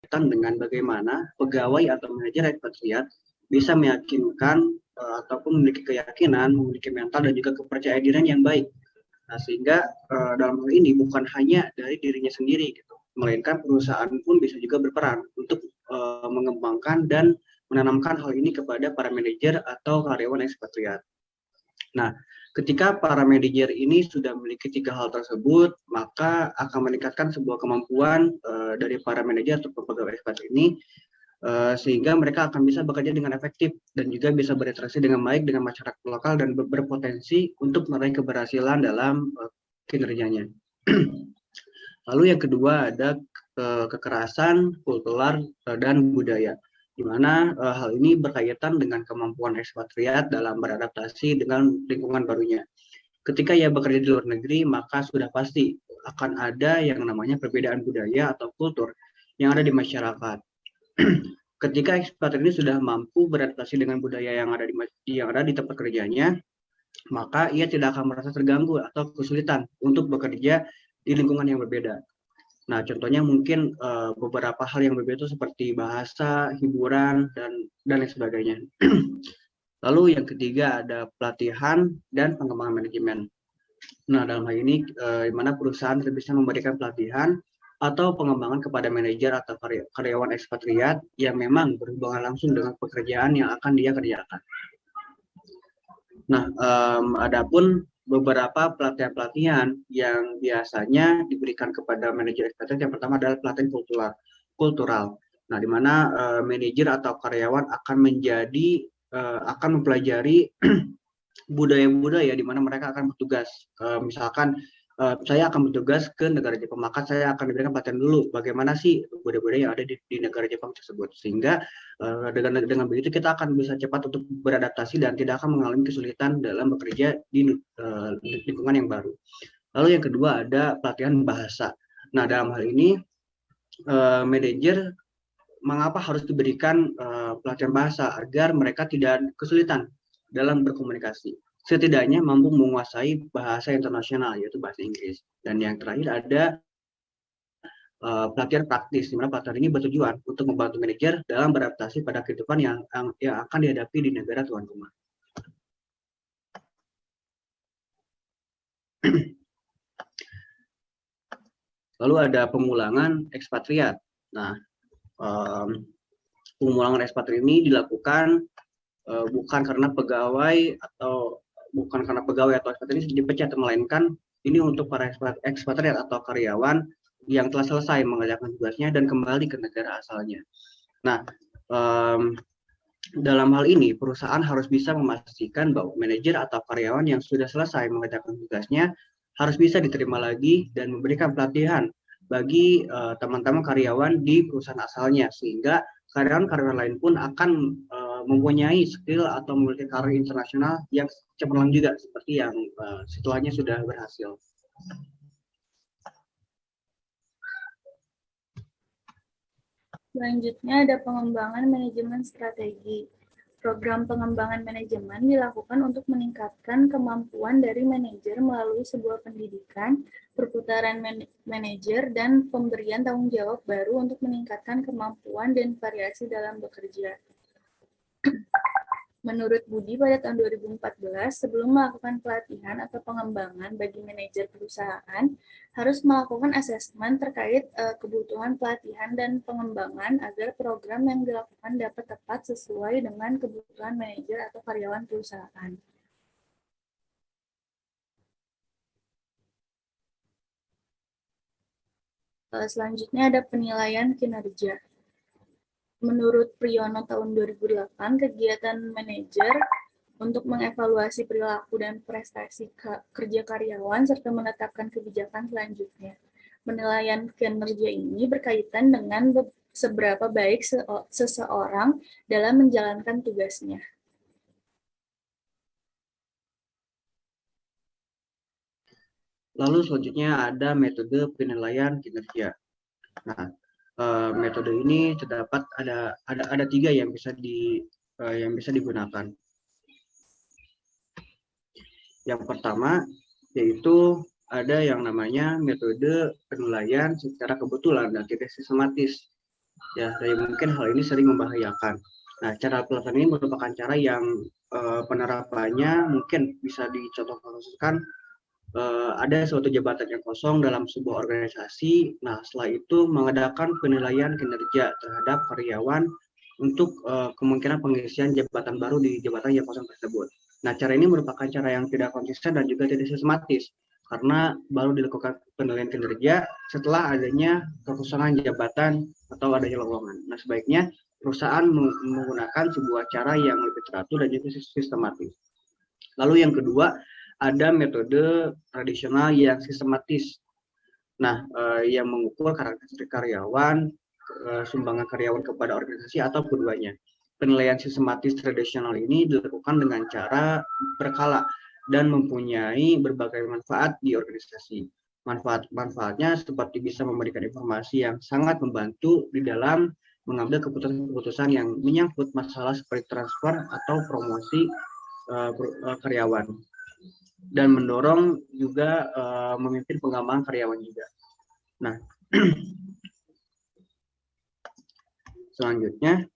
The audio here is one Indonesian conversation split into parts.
berkaitan dengan bagaimana pegawai atau manajer ekspatriat bisa meyakinkan ataupun memiliki keyakinan, memiliki mental dan juga kepercayaan diri yang baik. Nah, sehingga dalam hal ini bukan hanya dari dirinya sendiri gitu, melainkan perusahaan pun bisa juga berperan untuk mengembangkan dan menanamkan hal ini kepada para manajer atau karyawan ekspatriat. Nah, ketika para manajer ini sudah memiliki 3 hal tersebut, maka akan meningkatkan sebuah kemampuan dari para manajer atau pegawai ekspat ini sehingga mereka akan bisa bekerja dengan efektif dan juga bisa berinteraksi dengan baik dengan masyarakat lokal dan berpotensi untuk meraih keberhasilan dalam kinerjanya. Lalu yang kedua ada kekerasan kultural dan budaya, di mana hal ini berkaitan dengan kemampuan ekspatriat dalam beradaptasi dengan lingkungan barunya. Ketika ia bekerja di luar negeri, maka sudah pasti akan ada yang namanya perbedaan budaya atau kultur yang ada di masyarakat. Ketika ekspatriat ini sudah mampu beradaptasi dengan budaya yang ada di tempat kerjanya, maka ia tidak akan merasa terganggu atau kesulitan untuk bekerja di lingkungan yang berbeda. Nah, contohnya mungkin beberapa hal yang berbeda itu seperti bahasa, hiburan, dan lain sebagainya. Lalu yang ketiga ada pelatihan dan pengembangan manajemen. Nah, dalam hal ini di mana perusahaan bisa memberikan pelatihan atau pengembangan kepada manajer atau karyawan ekspatriat yang memang berhubungan langsung dengan pekerjaan yang akan dia kerjakan. Nah, adapun beberapa pelatihan-pelatihan yang biasanya diberikan kepada manajer ekspatriat, yang pertama adalah pelatihan kultural. Nah, di mana manajer atau karyawan akan mempelajari budaya-budaya di mana mereka akan bertugas. Misalkan saya akan bertugas ke negara Jepang, maka saya akan diberikan pelatihan dulu bagaimana sih budaya-budaya yang ada di negara Jepang tersebut, sehingga dengan begitu kita akan bisa cepat untuk beradaptasi dan tidak akan mengalami kesulitan dalam bekerja di lingkungan yang baru. Lalu yang kedua ada pelatihan bahasa. Nah, dalam hal ini manajer mengapa harus diberikan pelatihan bahasa agar mereka tidak kesulitan dalam berkomunikasi. Setidaknya mampu menguasai bahasa internasional, yaitu bahasa Inggris. Dan yang terakhir ada pelatihan praktis, di mana pelatihan ini bertujuan untuk membantu manajer dalam beradaptasi pada kehidupan yang akan dihadapi di negara tuan rumah. Lalu ada pemulangan ekspatriat. Nah, pemulangan ekspatriat ini dilakukan bukan karena pegawai atau ekspatriat ini dipecat, melainkan ini untuk para ekspatriat atau karyawan yang telah selesai mengerjakan tugasnya dan kembali ke negara asalnya. Nah, dalam hal ini perusahaan harus bisa memastikan bahwa manajer atau karyawan yang sudah selesai mengerjakan tugasnya harus bisa diterima lagi dan memberikan pelatihan bagi teman-teman karyawan di perusahaan asalnya, sehingga karyawan-karyawan lain pun akan mempunyai skill atau memiliki karir internasional yang cemerlang juga seperti yang setelahnya sudah berhasil. Selanjutnya ada pengembangan manajemen strategi. Program pengembangan manajemen dilakukan untuk meningkatkan kemampuan dari manajer melalui sebuah pendidikan, perputaran manajer, dan pemberian tanggung jawab baru untuk meningkatkan kemampuan dan variasi dalam bekerja. Menurut Budi, pada tahun 2014, sebelum melakukan pelatihan atau pengembangan bagi manajer perusahaan, harus melakukan asesmen terkait kebutuhan pelatihan dan pengembangan agar program yang dilakukan dapat tepat sesuai dengan kebutuhan manajer atau karyawan perusahaan. Selanjutnya ada penilaian kinerja. Menurut Priyono tahun 2008, kegiatan manajer untuk mengevaluasi perilaku dan prestasi kerja karyawan serta menetapkan kebijakan selanjutnya. Penilaian kinerja ini berkaitan dengan seberapa baik seseorang dalam menjalankan tugasnya. Lalu selanjutnya ada metode penilaian kinerja. Nah, metode ini terdapat ada 3 yang bisa digunakan. Yang pertama yaitu ada yang namanya metode penilaian secara kebetulan dan tidak sistematis. Ya, dan mungkin hal ini sering membahayakan. Nah, cara pelaksanaan ini merupakan cara yang penerapannya mungkin bisa dicontohkan ada suatu jabatan yang kosong dalam sebuah organisasi. Nah, setelah itu mengadakan penilaian kinerja terhadap karyawan untuk kemungkinan pengisian jabatan baru di jabatan yang kosong tersebut. Nah, cara ini merupakan cara yang tidak konsisten dan juga tidak sistematis karena baru dilakukan penilaian kinerja setelah adanya kekosongan jabatan atau adanya lowongan. Nah, sebaiknya perusahaan menggunakan sebuah cara yang lebih teratur dan juga sistematis. Lalu yang kedua, ada metode tradisional yang sistematis. Nah, yang mengukur karakteristik karyawan, sumbangan karyawan kepada organisasi atau keduanya. Penilaian sistematis tradisional ini dilakukan dengan cara berkala dan mempunyai berbagai manfaat di organisasi. Manfaatnya seperti bisa memberikan informasi yang sangat membantu di dalam mengambil keputusan-keputusan yang menyangkut masalah seperti transfer atau promosi karyawan, dan mendorong juga memimpin pengembangan karyawan juga. Nah, selanjutnya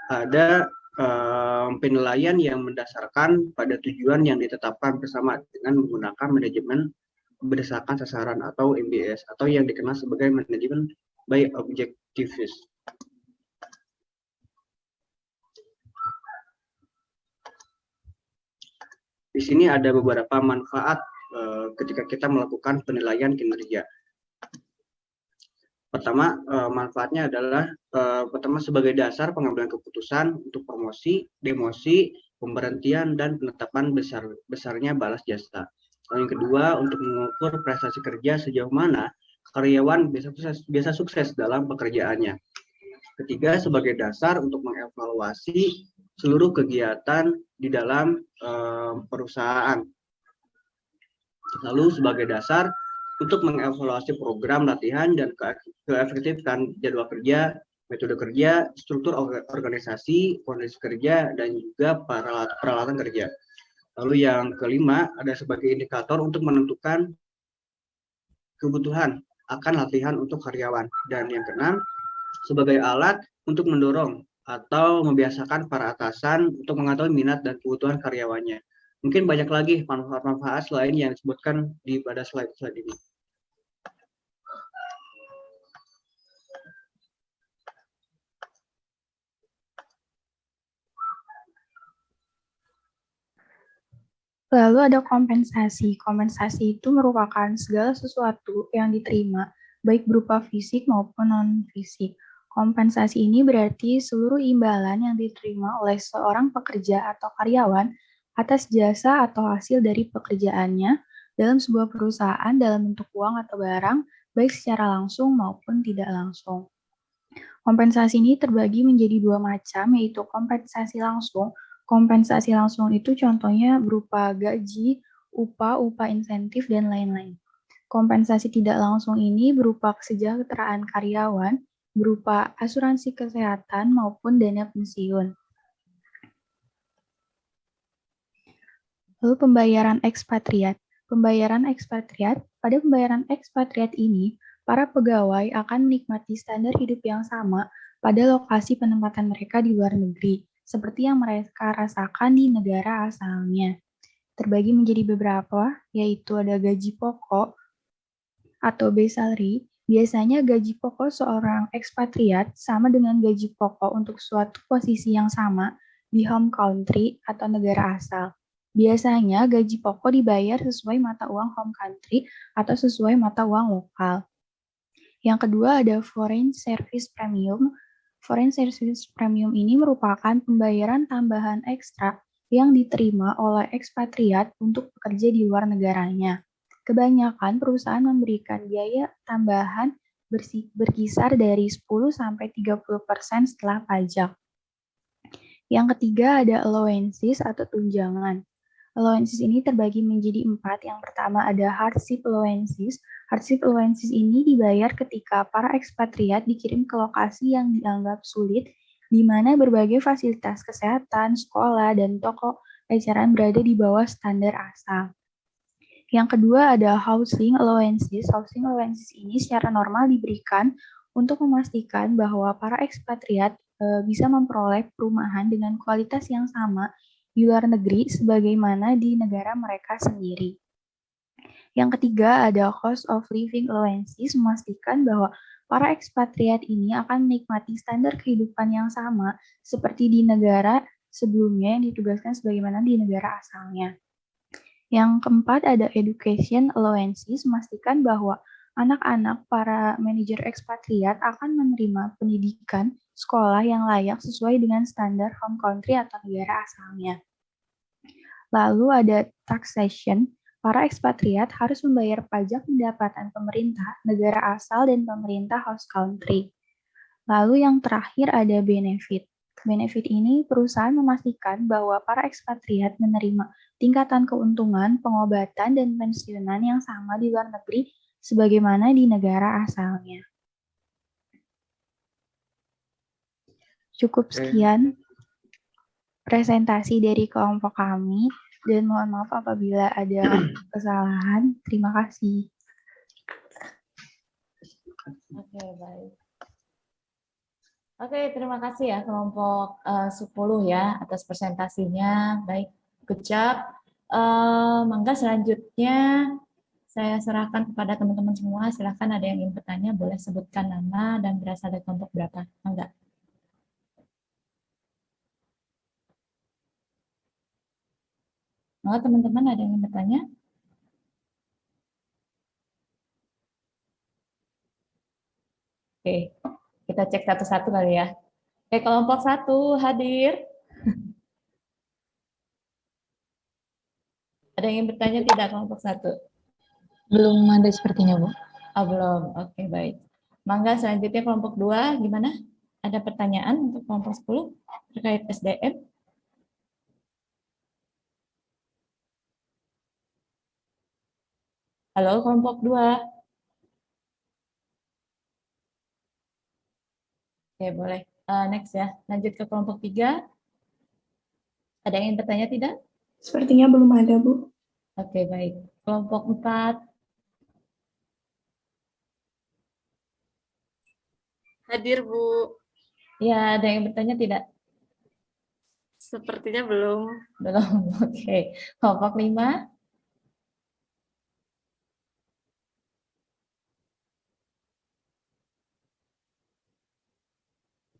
ada penilaian yang mendasarkan pada tujuan yang ditetapkan bersama dengan menggunakan manajemen berdasarkan sasaran atau MBS atau yang dikenal sebagai manajemen by objectives. Di sini ada beberapa manfaat ketika kita melakukan penilaian kinerja. Pertama, manfaatnya adalah pertama sebagai dasar pengambilan keputusan untuk promosi, demosi, pemberhentian, dan penetapan besarnya balas jasa. Lalu yang kedua, untuk mengukur prestasi kerja sejauh mana karyawan bisa sukses dalam pekerjaannya. Ketiga, sebagai dasar untuk mengevaluasi seluruh kegiatan di dalam perusahaan. Lalu sebagai dasar untuk mengevaluasi program latihan dan keefektifan jadwal kerja, metode kerja, struktur organisasi, kondisi kerja, dan juga peralatan kerja. Lalu yang kelima, ada sebagai indikator untuk menentukan kebutuhan akan latihan untuk karyawan. Dan yang keenam, sebagai alat untuk mendorong atau membiasakan para atasan untuk mengetahui minat dan kebutuhan karyawannya. Mungkin banyak lagi manfaat-manfaat lain yang disebutkan pada slide ini. Lalu ada kompensasi. Kompensasi itu merupakan segala sesuatu yang diterima, baik berupa fisik maupun non-fisik. Kompensasi ini berarti seluruh imbalan yang diterima oleh seorang pekerja atau karyawan atas jasa atau hasil dari pekerjaannya dalam sebuah perusahaan dalam bentuk uang atau barang, baik secara langsung maupun tidak langsung. Kompensasi ini terbagi menjadi dua macam, yaitu kompensasi langsung. Kompensasi langsung itu contohnya berupa gaji, upah insentif, dan lain-lain. Kompensasi tidak langsung ini berupa kesejahteraan karyawan, berupa asuransi kesehatan maupun dana pensiun. Lalu pembayaran ekspatriat. Pada pembayaran ekspatriat ini, para pegawai akan menikmati standar hidup yang sama pada lokasi penempatan mereka di luar negeri, seperti yang mereka rasakan di negara asalnya. Terbagi menjadi beberapa, yaitu ada gaji pokok atau base salary. Biasanya gaji pokok seorang ekspatriat sama dengan gaji pokok untuk suatu posisi yang sama di home country atau negara asal. Biasanya gaji pokok dibayar sesuai mata uang home country atau sesuai mata uang lokal. Yang kedua ada Foreign Service Premium. Foreign Service Premium ini merupakan pembayaran tambahan ekstra yang diterima oleh ekspatriat untuk bekerja di luar negaranya. Kebanyakan perusahaan memberikan biaya tambahan berkisar dari 10-30% setelah pajak. Yang ketiga ada allowances atau tunjangan. Allowances ini terbagi menjadi 4. Yang pertama ada hardship allowances. Hardship allowances ini dibayar ketika para ekspatriat dikirim ke lokasi yang dianggap sulit, di mana berbagai fasilitas kesehatan, sekolah, dan toko eceran berada di bawah standar asal. Yang kedua ada housing allowances. Housing allowances ini secara normal diberikan untuk memastikan bahwa para ekspatriat bisa memperoleh perumahan dengan kualitas yang sama di luar negeri sebagaimana di negara mereka sendiri. Yang ketiga ada cost of living allowances, memastikan bahwa para ekspatriat ini akan menikmati standar kehidupan yang sama seperti di negara sebelumnya yang ditugaskan sebagaimana di negara asalnya. Yang keempat ada education allowances, memastikan bahwa anak-anak para manajer ekspatriat akan menerima pendidikan sekolah yang layak sesuai dengan standar home country atau negara asalnya. Lalu ada taxation, para ekspatriat harus membayar pajak pendapatan pemerintah, negara asal, dan pemerintah host country. Lalu yang terakhir ada benefit. Benefit ini perusahaan memastikan bahwa para ekspatriat menerima tingkatan keuntungan, pengobatan, dan pensiunan yang sama di luar negeri sebagaimana di negara asalnya. Cukup sekian presentasi dari kelompok kami, dan mohon maaf apabila ada kesalahan. Terima kasih. Oke, baik. Oke, terima kasih ya kelompok 10 ya atas presentasinya. Baik, good job. Mangga selanjutnya saya serahkan kepada teman-teman semua. Silahkan ada yang ingin bertanya, boleh sebutkan nama dan berasal dari kelompok berapa. Mangga. Mangga teman-teman ada yang ingin bertanya? Oke, kita cek satu-satu kali ya. Oke, kelompok 1 hadir. Ada yang ingin bertanya tidak kelompok 1? Belum ada sepertinya, Bu. Oh, belum. Oke, baik. Mangga selanjutnya kelompok 2 gimana? Ada pertanyaan untuk kelompok 10 terkait SDM? Halo kelompok 2. Oke, boleh. Next ya. Lanjut ke kelompok 3. Ada yang ingin bertanya tidak? Sepertinya belum ada, Bu. Oke, baik. Kelompok 4. Hadir, Bu. Ya, ada yang bertanya tidak? Sepertinya belum. Belum. Oke. Kelompok 5.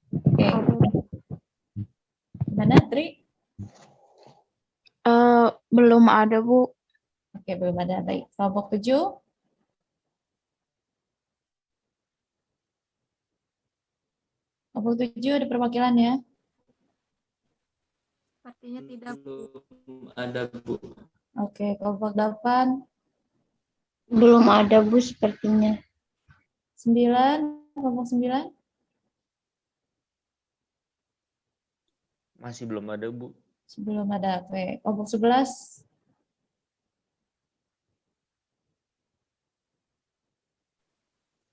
Oke. Gimana, Tri? Belum ada, Bu. Oke, belum ada. Baik. Kelompok 7. Kelompok 7 ada perwakilan ya? Sepertinya tidak, Bu. Belum ada, Bu. Oke, kelompok 8. Belum ada, Bu, sepertinya. 9. Kelompok 9. Masih belum ada, Bu. Sebelum ada. Oke, kelompok 11.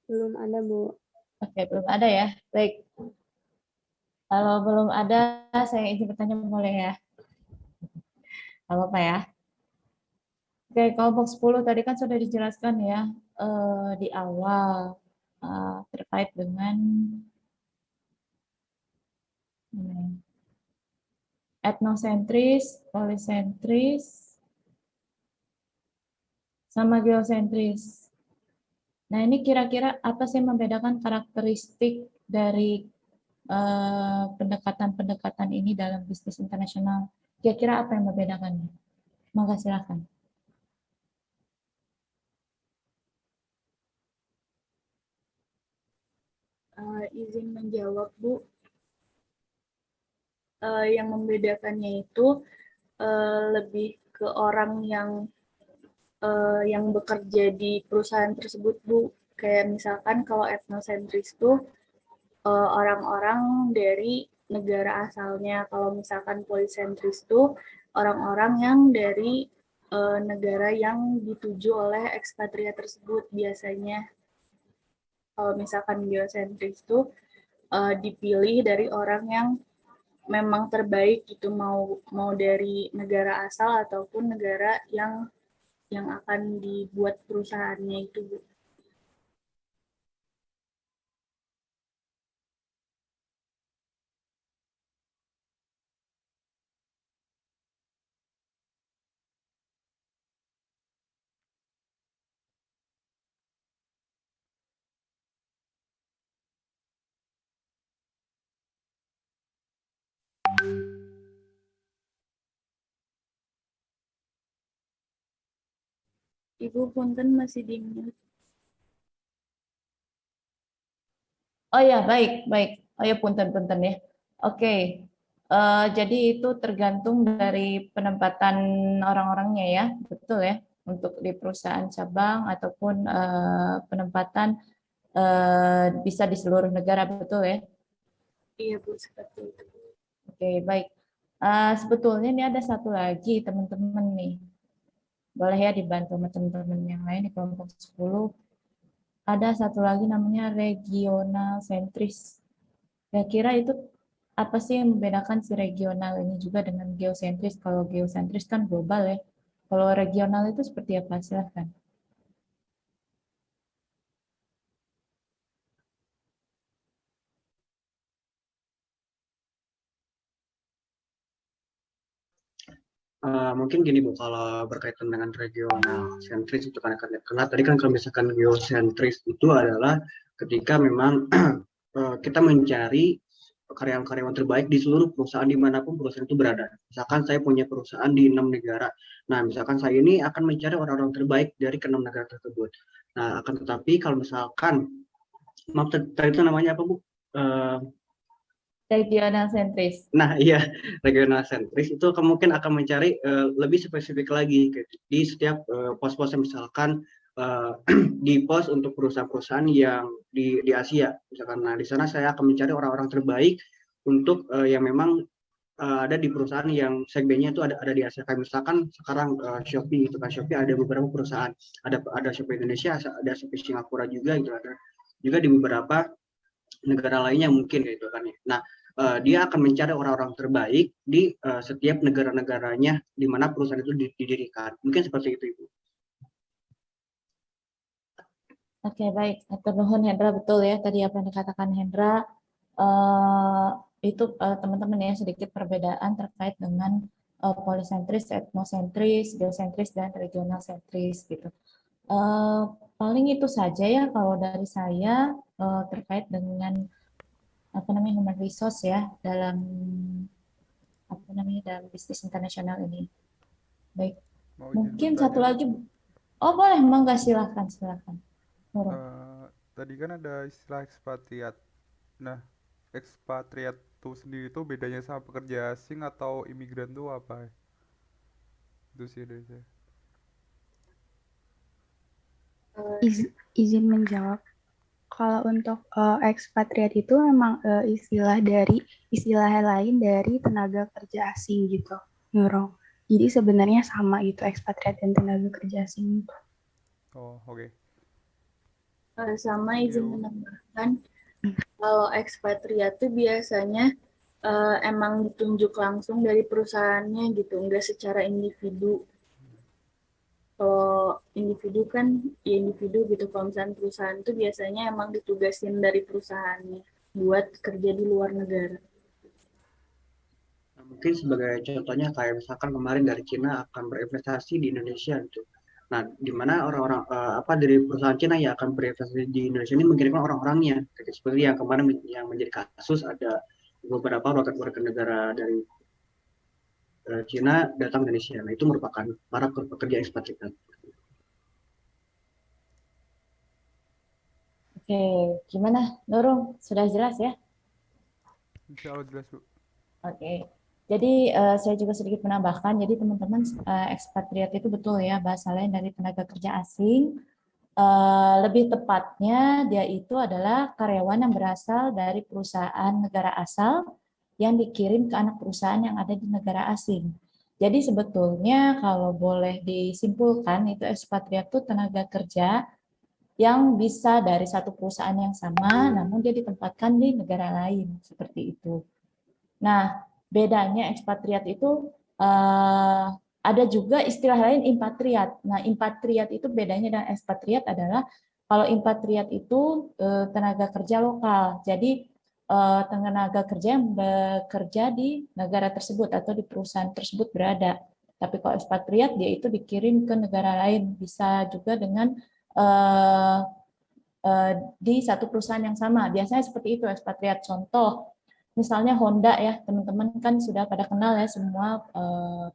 Belum ada, Bu. Oke, belum ada ya. Baik. Kalau belum ada, saya izin bertanya boleh ya? Gak apa-apa ya. Oke, kelompok 10 tadi kan sudah dijelaskan ya di awal terkait dengan etnosentris, polisentris, sama geosentris. Nah, ini kira-kira apa sih yang membedakan karakteristik dari pendekatan-pendekatan ini dalam bisnis internasional? Kira-kira apa yang membedakannya? Maka silakan. Izin menjawab, Bu. Yang membedakannya itu lebih ke orang yang bekerja di perusahaan tersebut, Bu. Kayak misalkan kalau etnosentris itu orang-orang dari negara asalnya. Kalau misalkan polisentris itu orang-orang yang dari negara yang dituju oleh ekspatriat tersebut biasanya. Kalau misalkan geosentris itu dipilih dari orang yang memang terbaik gitu, mau dari negara asal ataupun negara yang akan dibuat perusahaannya itu, Bu. Ibu punten masih di mute. Oh ya, baik, baik. Oh ya, punten-punten ya. Oke. Jadi itu tergantung dari penempatan orang-orangnya ya, betul ya, untuk di perusahaan cabang ataupun penempatan bisa di seluruh negara, betul ya. Iya Bu, seperti itu. Oke, baik. Sebetulnya ini ada satu lagi teman-teman nih. Boleh ya dibantu sama teman-teman yang lain di kelompok 10. Ada satu lagi namanya regional sentris. Kira-kira itu apa sih yang membedakan si regional ini juga dengan geosentris? Kalau geosentris kan global ya. Kalau regional itu seperti apa? Silahkan. Mungkin gini Bu, kalau berkaitan dengan regional sentris itu karena tadi kan kalau misalkan geosentris itu adalah ketika memang kita mencari karyawan-karyawan terbaik di seluruh perusahaan dimanapun perusahaan itu berada. Misalkan saya punya perusahaan di 6 negara. Nah, misalkan saya ini akan mencari orang-orang terbaik dari ke-6 negara tersebut. Nah, akan tetapi kalau misalkan, maaf tadi itu namanya apa Bu? Regional sentris. Nah, iya, regional sentris itu mungkin akan mencari lebih spesifik lagi di setiap pos-pos yang misalkan di pos untuk perusahaan-perusahaan yang di Asia, misalkan. Nah, di sana saya akan mencari orang-orang terbaik untuk yang memang ada di perusahaan yang segmennya itu ada di Asia. Kayak misalkan sekarang Shopee itu kan, Shopee ada beberapa perusahaan, ada Shopee Indonesia, ada Shopee Singapura juga gitu, ada juga di beberapa negara lainnya mungkin gitu kan ya. Nah, dia akan mencari orang-orang terbaik di setiap negara-negaranya di mana perusahaan itu didirikan. Mungkin seperti itu, Ibu. Oke, baik. Atur nuhun Hendra, betul ya tadi apa yang dikatakan Hendra. Itu teman-teman ya sedikit perbedaan terkait dengan polisentris, etnosentris, geosentris, dan regional sentris gitu. Paling itu saja ya kalau dari saya terkait dengan apa namanya human resource ya dalam apa namanya dalam bisnis internasional ini. Baik. Mungkin satu lagi. Oh boleh, mangga silahkan silahkan. Tadi kan ada istilah ekspatriat. Nah, ekspatriat itu sendiri itu bedanya sama pekerja asing atau imigran tuh apa? Itu sih dari saya. Izin menjawab. Kalau untuk ekspatriat itu memang istilah lain dari tenaga kerja asing gitu, Nurul. Jadi sebenarnya sama gitu ekspatriat dan tenaga kerja asing itu. Oh, oke. Sama izin menambahkan, kalau ekspatriat itu biasanya emang ditunjuk langsung dari perusahaannya gitu, enggak secara individu. Kalau individu kan ya individu gitu, kalau misalnya perusahaan itu biasanya emang ditugasin dari perusahaannya buat kerja di luar negara. Nah, mungkin sebagai contohnya kayak misalkan kemarin dari Cina akan berinvestasi di Indonesia gitu. Nah, di mana orang-orang dari perusahaan Cina yang akan berinvestasi di Indonesia ini mengirimkan orang-orangnya, seperti yang kemarin yang menjadi kasus ada beberapa warga negara dari Cina datang ke Indonesia. Nah, itu merupakan para pekerja ekspatriat. Oke, gimana Nurul? Sudah jelas ya? Insya Allah jelas, Bu. Oke. Jadi saya juga sedikit menambahkan, jadi teman-teman ekspatriat itu betul ya bahasa lain dari tenaga kerja asing. Lebih tepatnya dia itu adalah karyawan yang berasal dari perusahaan negara asal yang dikirim ke anak perusahaan yang ada di negara asing. Jadi sebetulnya kalau boleh disimpulkan itu ekspatriat itu tenaga kerja yang bisa dari satu perusahaan yang sama namun dia ditempatkan di negara lain seperti itu. Nah, bedanya ekspatriat itu ada juga istilah lain impatriat. Nah, impatriat itu bedanya dengan ekspatriat adalah kalau impatriat itu tenaga kerja lokal. Jadi tenaga kerja yang bekerja di negara tersebut atau di perusahaan tersebut berada. Tapi kalau ekspatriat dia itu dikirim ke negara lain, bisa juga dengan di satu perusahaan yang sama. Biasanya seperti itu ekspatriat. Contoh misalnya Honda ya, teman-teman kan sudah pada kenal ya semua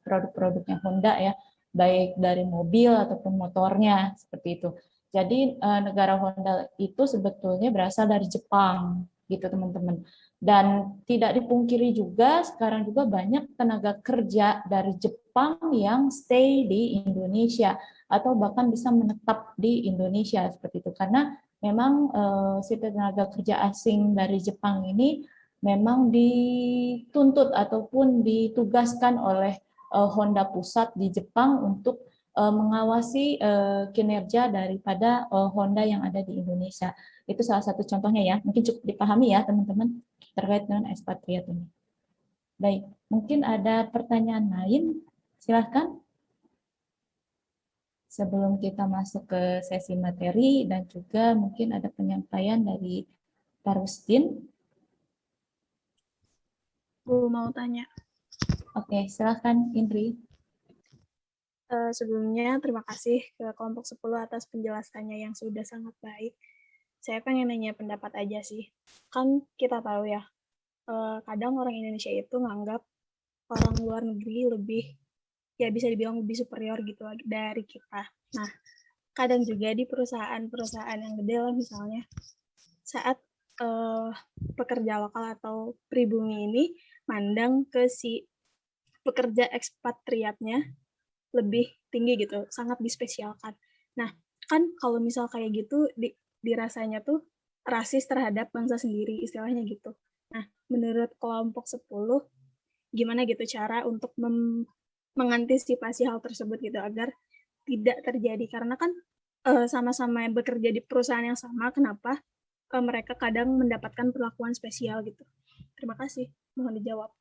produk-produknya Honda ya. baik dari mobil ataupun motornya seperti itu. Jadi negara Honda itu sebetulnya berasal dari Jepang gitu teman-teman. Dan tidak dipungkiri juga sekarang juga banyak tenaga kerja dari Jepang yang stay di Indonesia atau bahkan bisa menetap di Indonesia seperti itu. Karena memang si tenaga kerja asing dari Jepang ini memang dituntut ataupun ditugaskan oleh Honda pusat di Jepang untuk mengawasi kinerja daripada Honda yang ada di Indonesia. Itu salah satu contohnya ya. Mungkin cukup dipahami ya teman-teman terkait dengan ekspatriat ini. Baik, mungkin ada pertanyaan lain? Silahkan. Sebelum kita masuk ke sesi materi dan juga mungkin ada penyampaian dari Pak Rustin. Bu mau tanya. Oke, silahkan Indri. Sebelumnya terima kasih ke kelompok 10 atas penjelasannya yang sudah sangat baik. Saya pengen nanya pendapat aja sih. Kan kita tahu ya, kadang orang Indonesia itu nganggap orang luar negeri lebih, ya bisa dibilang lebih superior gitu dari kita. Nah, kadang juga di perusahaan-perusahaan yang gede lah misalnya, saat pekerja lokal atau pribumi ini mandang ke si pekerja ekspatriatnya lebih tinggi gitu, sangat dispesialkan. Nah, kan kalau misal kayak gitu dirasanya tuh rasis terhadap bangsa sendiri, istilahnya gitu. Nah, menurut kelompok 10, gimana gitu cara untuk mengantisipasi hal tersebut gitu agar tidak terjadi? Karena kan sama-sama bekerja di perusahaan yang sama, kenapa mereka kadang mendapatkan perlakuan spesial gitu? Terima kasih, mohon dijawab.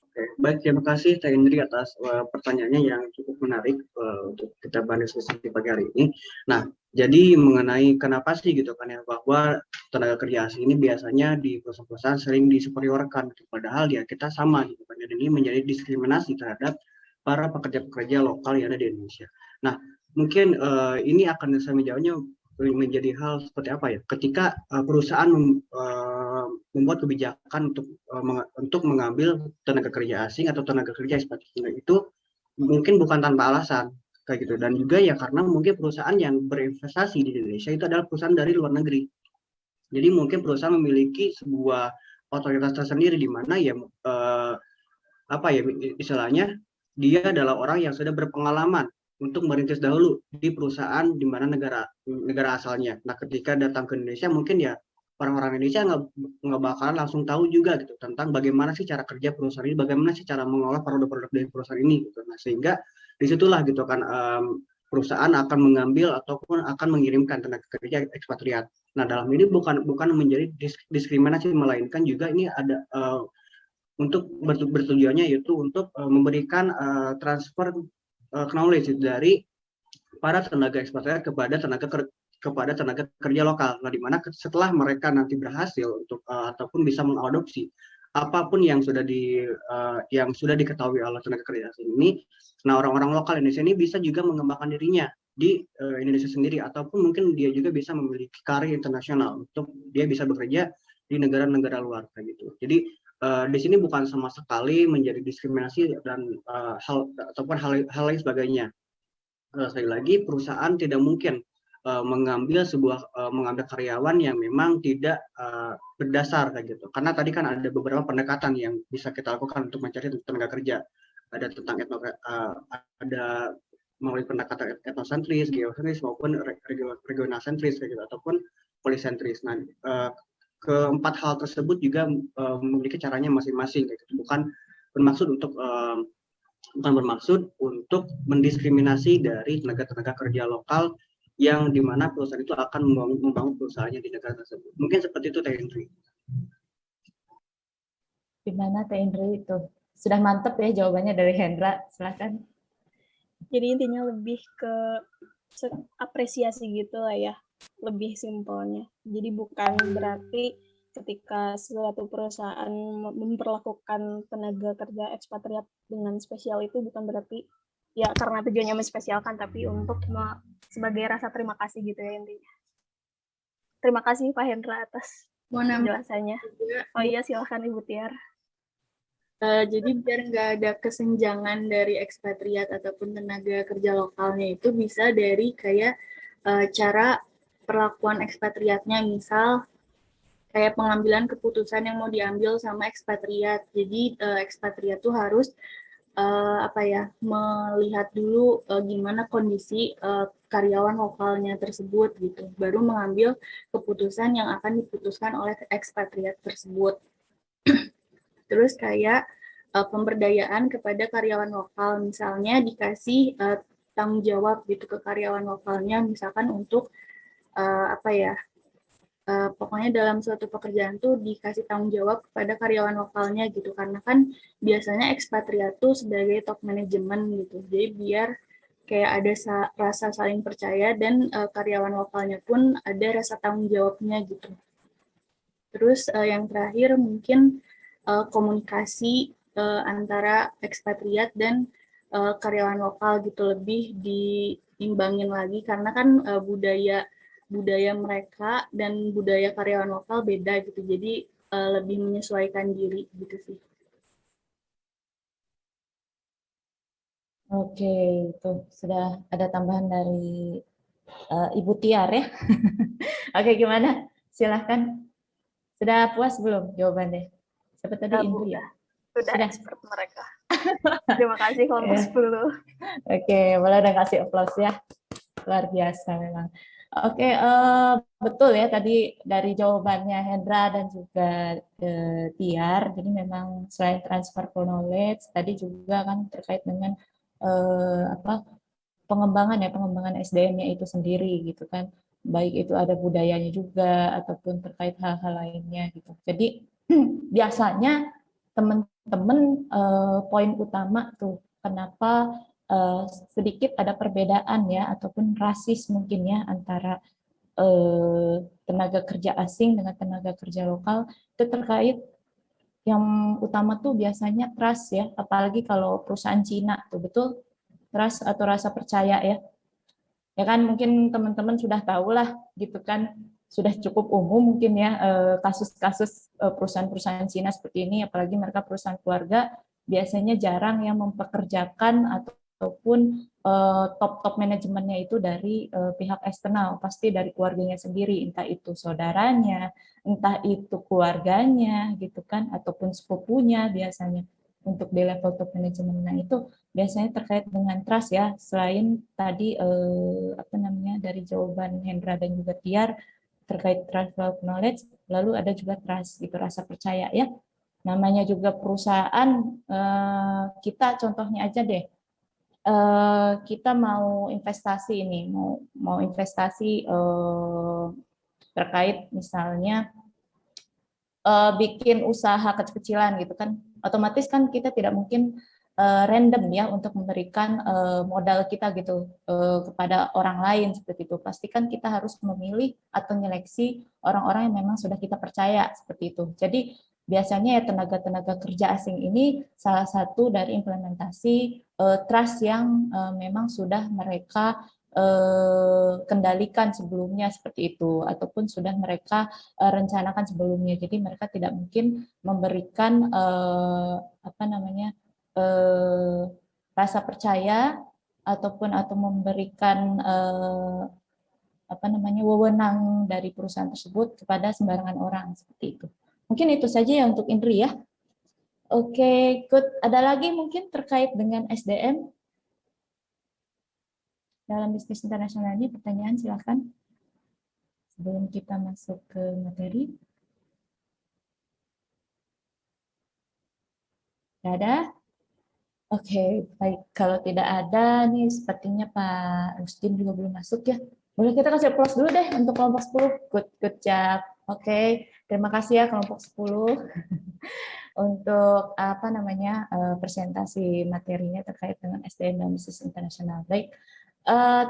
Oke, baik, terima kasih Teh Indri atas pertanyaannya yang cukup menarik untuk kita bahas diskusi pagi hari ini. Nah, jadi mengenai kenapa sih gitu kan ya, bahwa tenaga kerja asing ini biasanya di perusahaan-perusahaan sering disuperiorkan, gitu. Padahal ya kita sama gitu kan, dan ini menjadi diskriminasi terhadap para pekerja-pekerja lokal yang ada di Indonesia. Nah, mungkin ini akan saya menjawabnya menjadi hal seperti apa ya? Ketika perusahaan membuat kebijakan untuk mengambil tenaga kerja asing atau tenaga kerja ekspatriat itu mungkin bukan tanpa alasan kayak gitu, dan juga ya karena mungkin perusahaan yang berinvestasi di Indonesia itu adalah perusahaan dari luar negeri. Jadi mungkin perusahaan memiliki sebuah otoritas tersendiri di mana ya apa ya istilahnya dia adalah orang yang sudah berpengalaman untuk merintis dahulu di perusahaan di mana negara asalnya. Nah, ketika datang ke Indonesia mungkin ya orang-orang Indonesia nggak bakalan langsung tahu juga gitu tentang bagaimana sih cara kerja perusahaan ini, bagaimana sih cara mengolah produk-produk dari perusahaan ini gitu. Nah, sehingga disitulah gitu kan perusahaan akan mengambil ataupun akan mengirimkan tenaga kerja ekspatriat. Nah, dalam ini bukan menjadi diskriminasi, melainkan juga ini ada untuk bertujuannya yaitu untuk memberikan transfer knowledge dari para tenaga ekspatriat kepada tenaga kerja lokal. Nah, di mana setelah mereka nanti berhasil untuk ataupun bisa mengadopsi apapun yang sudah diketahui oleh tenaga kerja asing ini, nah orang-orang lokal Indonesia ini bisa juga mengembangkan dirinya di Indonesia sendiri, ataupun mungkin dia juga bisa memiliki karir internasional untuk dia bisa bekerja di negara-negara luar kayak gitu. Jadi di sini bukan sama sekali menjadi diskriminasi dan hal lain sebagainya. Sekali lagi perusahaan tidak mungkin mengambil karyawan yang memang tidak berdasar kayak gitu. Karena tadi kan ada beberapa pendekatan yang bisa kita lakukan untuk mencari tenaga kerja. Ada tentang ada melalui pendekatan etnosentris, geosentris maupun regional sentris kayak gitu, ataupun polisentris. Nah, keempat hal tersebut juga memiliki caranya masing-masing kayak gitu. Bukan bermaksud untuk mendiskriminasi dari tenaga kerja lokal yang dimana perusahaan itu akan membangun perusahaannya di negara tersebut. Mungkin seperti itu Teh Indri. Gimana Teh Indri itu? Sudah mantep ya jawabannya dari Hendra, silakan. Jadi intinya lebih ke apresiasi gitu lah ya, lebih simpelnya. Jadi bukan berarti ketika suatu perusahaan memperlakukan tenaga kerja ekspatriat dengan spesial itu bukan berarti ya karena tujuannya menspesialkan, tapi untuk sebagai rasa terima kasih gitu ya intinya. Terima kasih Pak Hendra atas penjelasannya. Oh iya, silahkan Ibu Tiar. Jadi biar nggak ada kesenjangan dari ekspatriat ataupun tenaga kerja lokalnya itu bisa dari kayak cara perlakuan ekspatriatnya, misal kayak pengambilan keputusan yang mau diambil sama ekspatriat. Jadi ekspatriat tuh harus apa ya, melihat dulu gimana kondisi karyawan lokalnya tersebut gitu, baru mengambil keputusan yang akan diputuskan oleh ekspatriat tersebut. Terus kayak pemberdayaan kepada karyawan lokal, misalnya dikasih tanggung jawab gitu ke karyawan lokalnya, misalkan untuk apa ya, pokoknya dalam suatu pekerjaan tuh dikasih tanggung jawab kepada karyawan lokalnya gitu, karena kan biasanya ekspatriat tuh sebagai top manajemen gitu, jadi biar kayak ada rasa saling percaya dan karyawan lokalnya pun ada rasa tanggung jawabnya gitu. Terus yang terakhir mungkin komunikasi antara ekspatriat dan karyawan lokal gitu lebih diimbangin lagi, karena kan budaya mereka dan budaya karyawan lokal beda gitu, jadi lebih menyesuaikan diri gitu sih. Oke, itu sudah ada tambahan dari Ibu Tiar ya. Oke, gimana? Silahkan. Sudah puas belum jawabannya? Siapa tadi? Indri ya? Sudah expert mereka. Terima kasih kelompok 10. Oke, boleh udah kasih aplaus ya. Luar biasa memang. Oke, betul ya tadi dari jawabannya Hendra dan juga Tiar. Jadi memang selain transfer knowledge, tadi juga kan terkait dengan pengembangan SDM-nya itu sendiri gitu kan. Baik itu ada budayanya juga ataupun terkait hal-hal lainnya gitu. Jadi biasanya teman-teman poin utama tuh kenapa sedikit ada perbedaan ya ataupun rasis mungkin ya antara tenaga kerja asing dengan tenaga kerja lokal, itu terkait yang utama tuh biasanya trust ya, apalagi kalau perusahaan Cina tuh betul, trust atau rasa percaya ya. Ya kan mungkin teman-teman sudah tahu lah gitu kan, sudah cukup umum mungkin ya kasus-kasus perusahaan-perusahaan Cina seperti ini, apalagi mereka perusahaan keluarga, biasanya jarang yang mempekerjakan ataupun top manajemennya itu dari pihak eksternal, pasti dari keluarganya sendiri, entah itu saudaranya, entah itu keluarganya gitu kan, ataupun sepupunya biasanya untuk di level top manajemen. Nah itu biasanya terkait dengan trust ya, selain tadi dari jawaban Hendra dan juga Tiar terkait transfer of knowledge, lalu ada juga trust gitu, rasa percaya ya. Namanya juga perusahaan, kita contohnya aja deh, kita mau investasi ini, mau investasi terkait misalnya bikin usaha kecil-kecilan gitu kan, otomatis kan kita tidak mungkin random ya untuk memberikan modal kita gitu kepada orang lain seperti itu. Pastikan kita harus memilih atau menyeleksi orang-orang yang memang sudah kita percaya seperti itu. Jadi biasanya ya tenaga-tenaga kerja asing ini salah satu dari implementasi trust yang memang sudah mereka kendalikan sebelumnya seperti itu, ataupun sudah mereka rencanakan sebelumnya. Jadi mereka tidak mungkin memberikan rasa percaya ataupun memberikan wewenang dari perusahaan tersebut kepada sembarangan orang seperti itu. Mungkin itu saja ya untuk Indri ya. Oke, good. Ada lagi mungkin terkait dengan SDM dalam bisnis internasional ini, pertanyaan silakan sebelum kita masuk ke materi. Tidak ada? Oke, baik. Kalau tidak ada, nih sepertinya Pak Rusdin juga belum masuk ya. Boleh kita kasih aplaus dulu deh untuk kelompok 10. Good job. Oke, terima kasih ya kelompok 10 untuk presentasi materinya terkait dengan SDM dan bisnis internasional. Baik,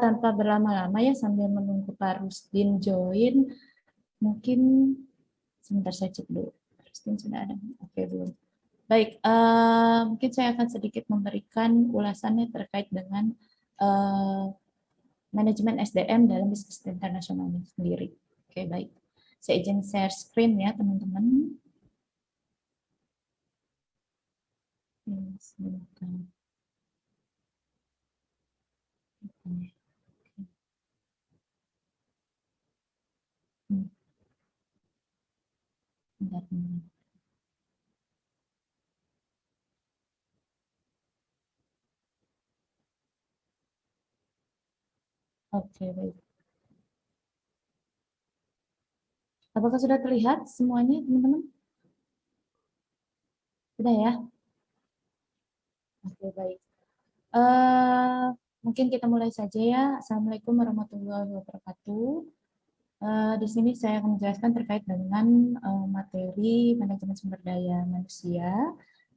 tanpa berlama-lama ya, sambil menunggu Pak Rusdin join, mungkin sebentar saya cek dulu. Pak Rusdin sudah ada? Oke, belum. Baik, mungkin saya akan sedikit memberikan ulasannya terkait dengan manajemen SDM dalam bisnis internasional sendiri. Oke, baik. Saya izin share screen ya, teman-teman. Sebentar. Oke. Bentar, bentar. Oke, baik. Apakah sudah terlihat semuanya, teman-teman? Sudah ya? Oke, baik. Mungkin kita mulai saja ya. Assalamualaikum warahmatullahi wabarakatuh. Di sini saya akan menjelaskan terkait dengan materi manajemen sumber daya manusia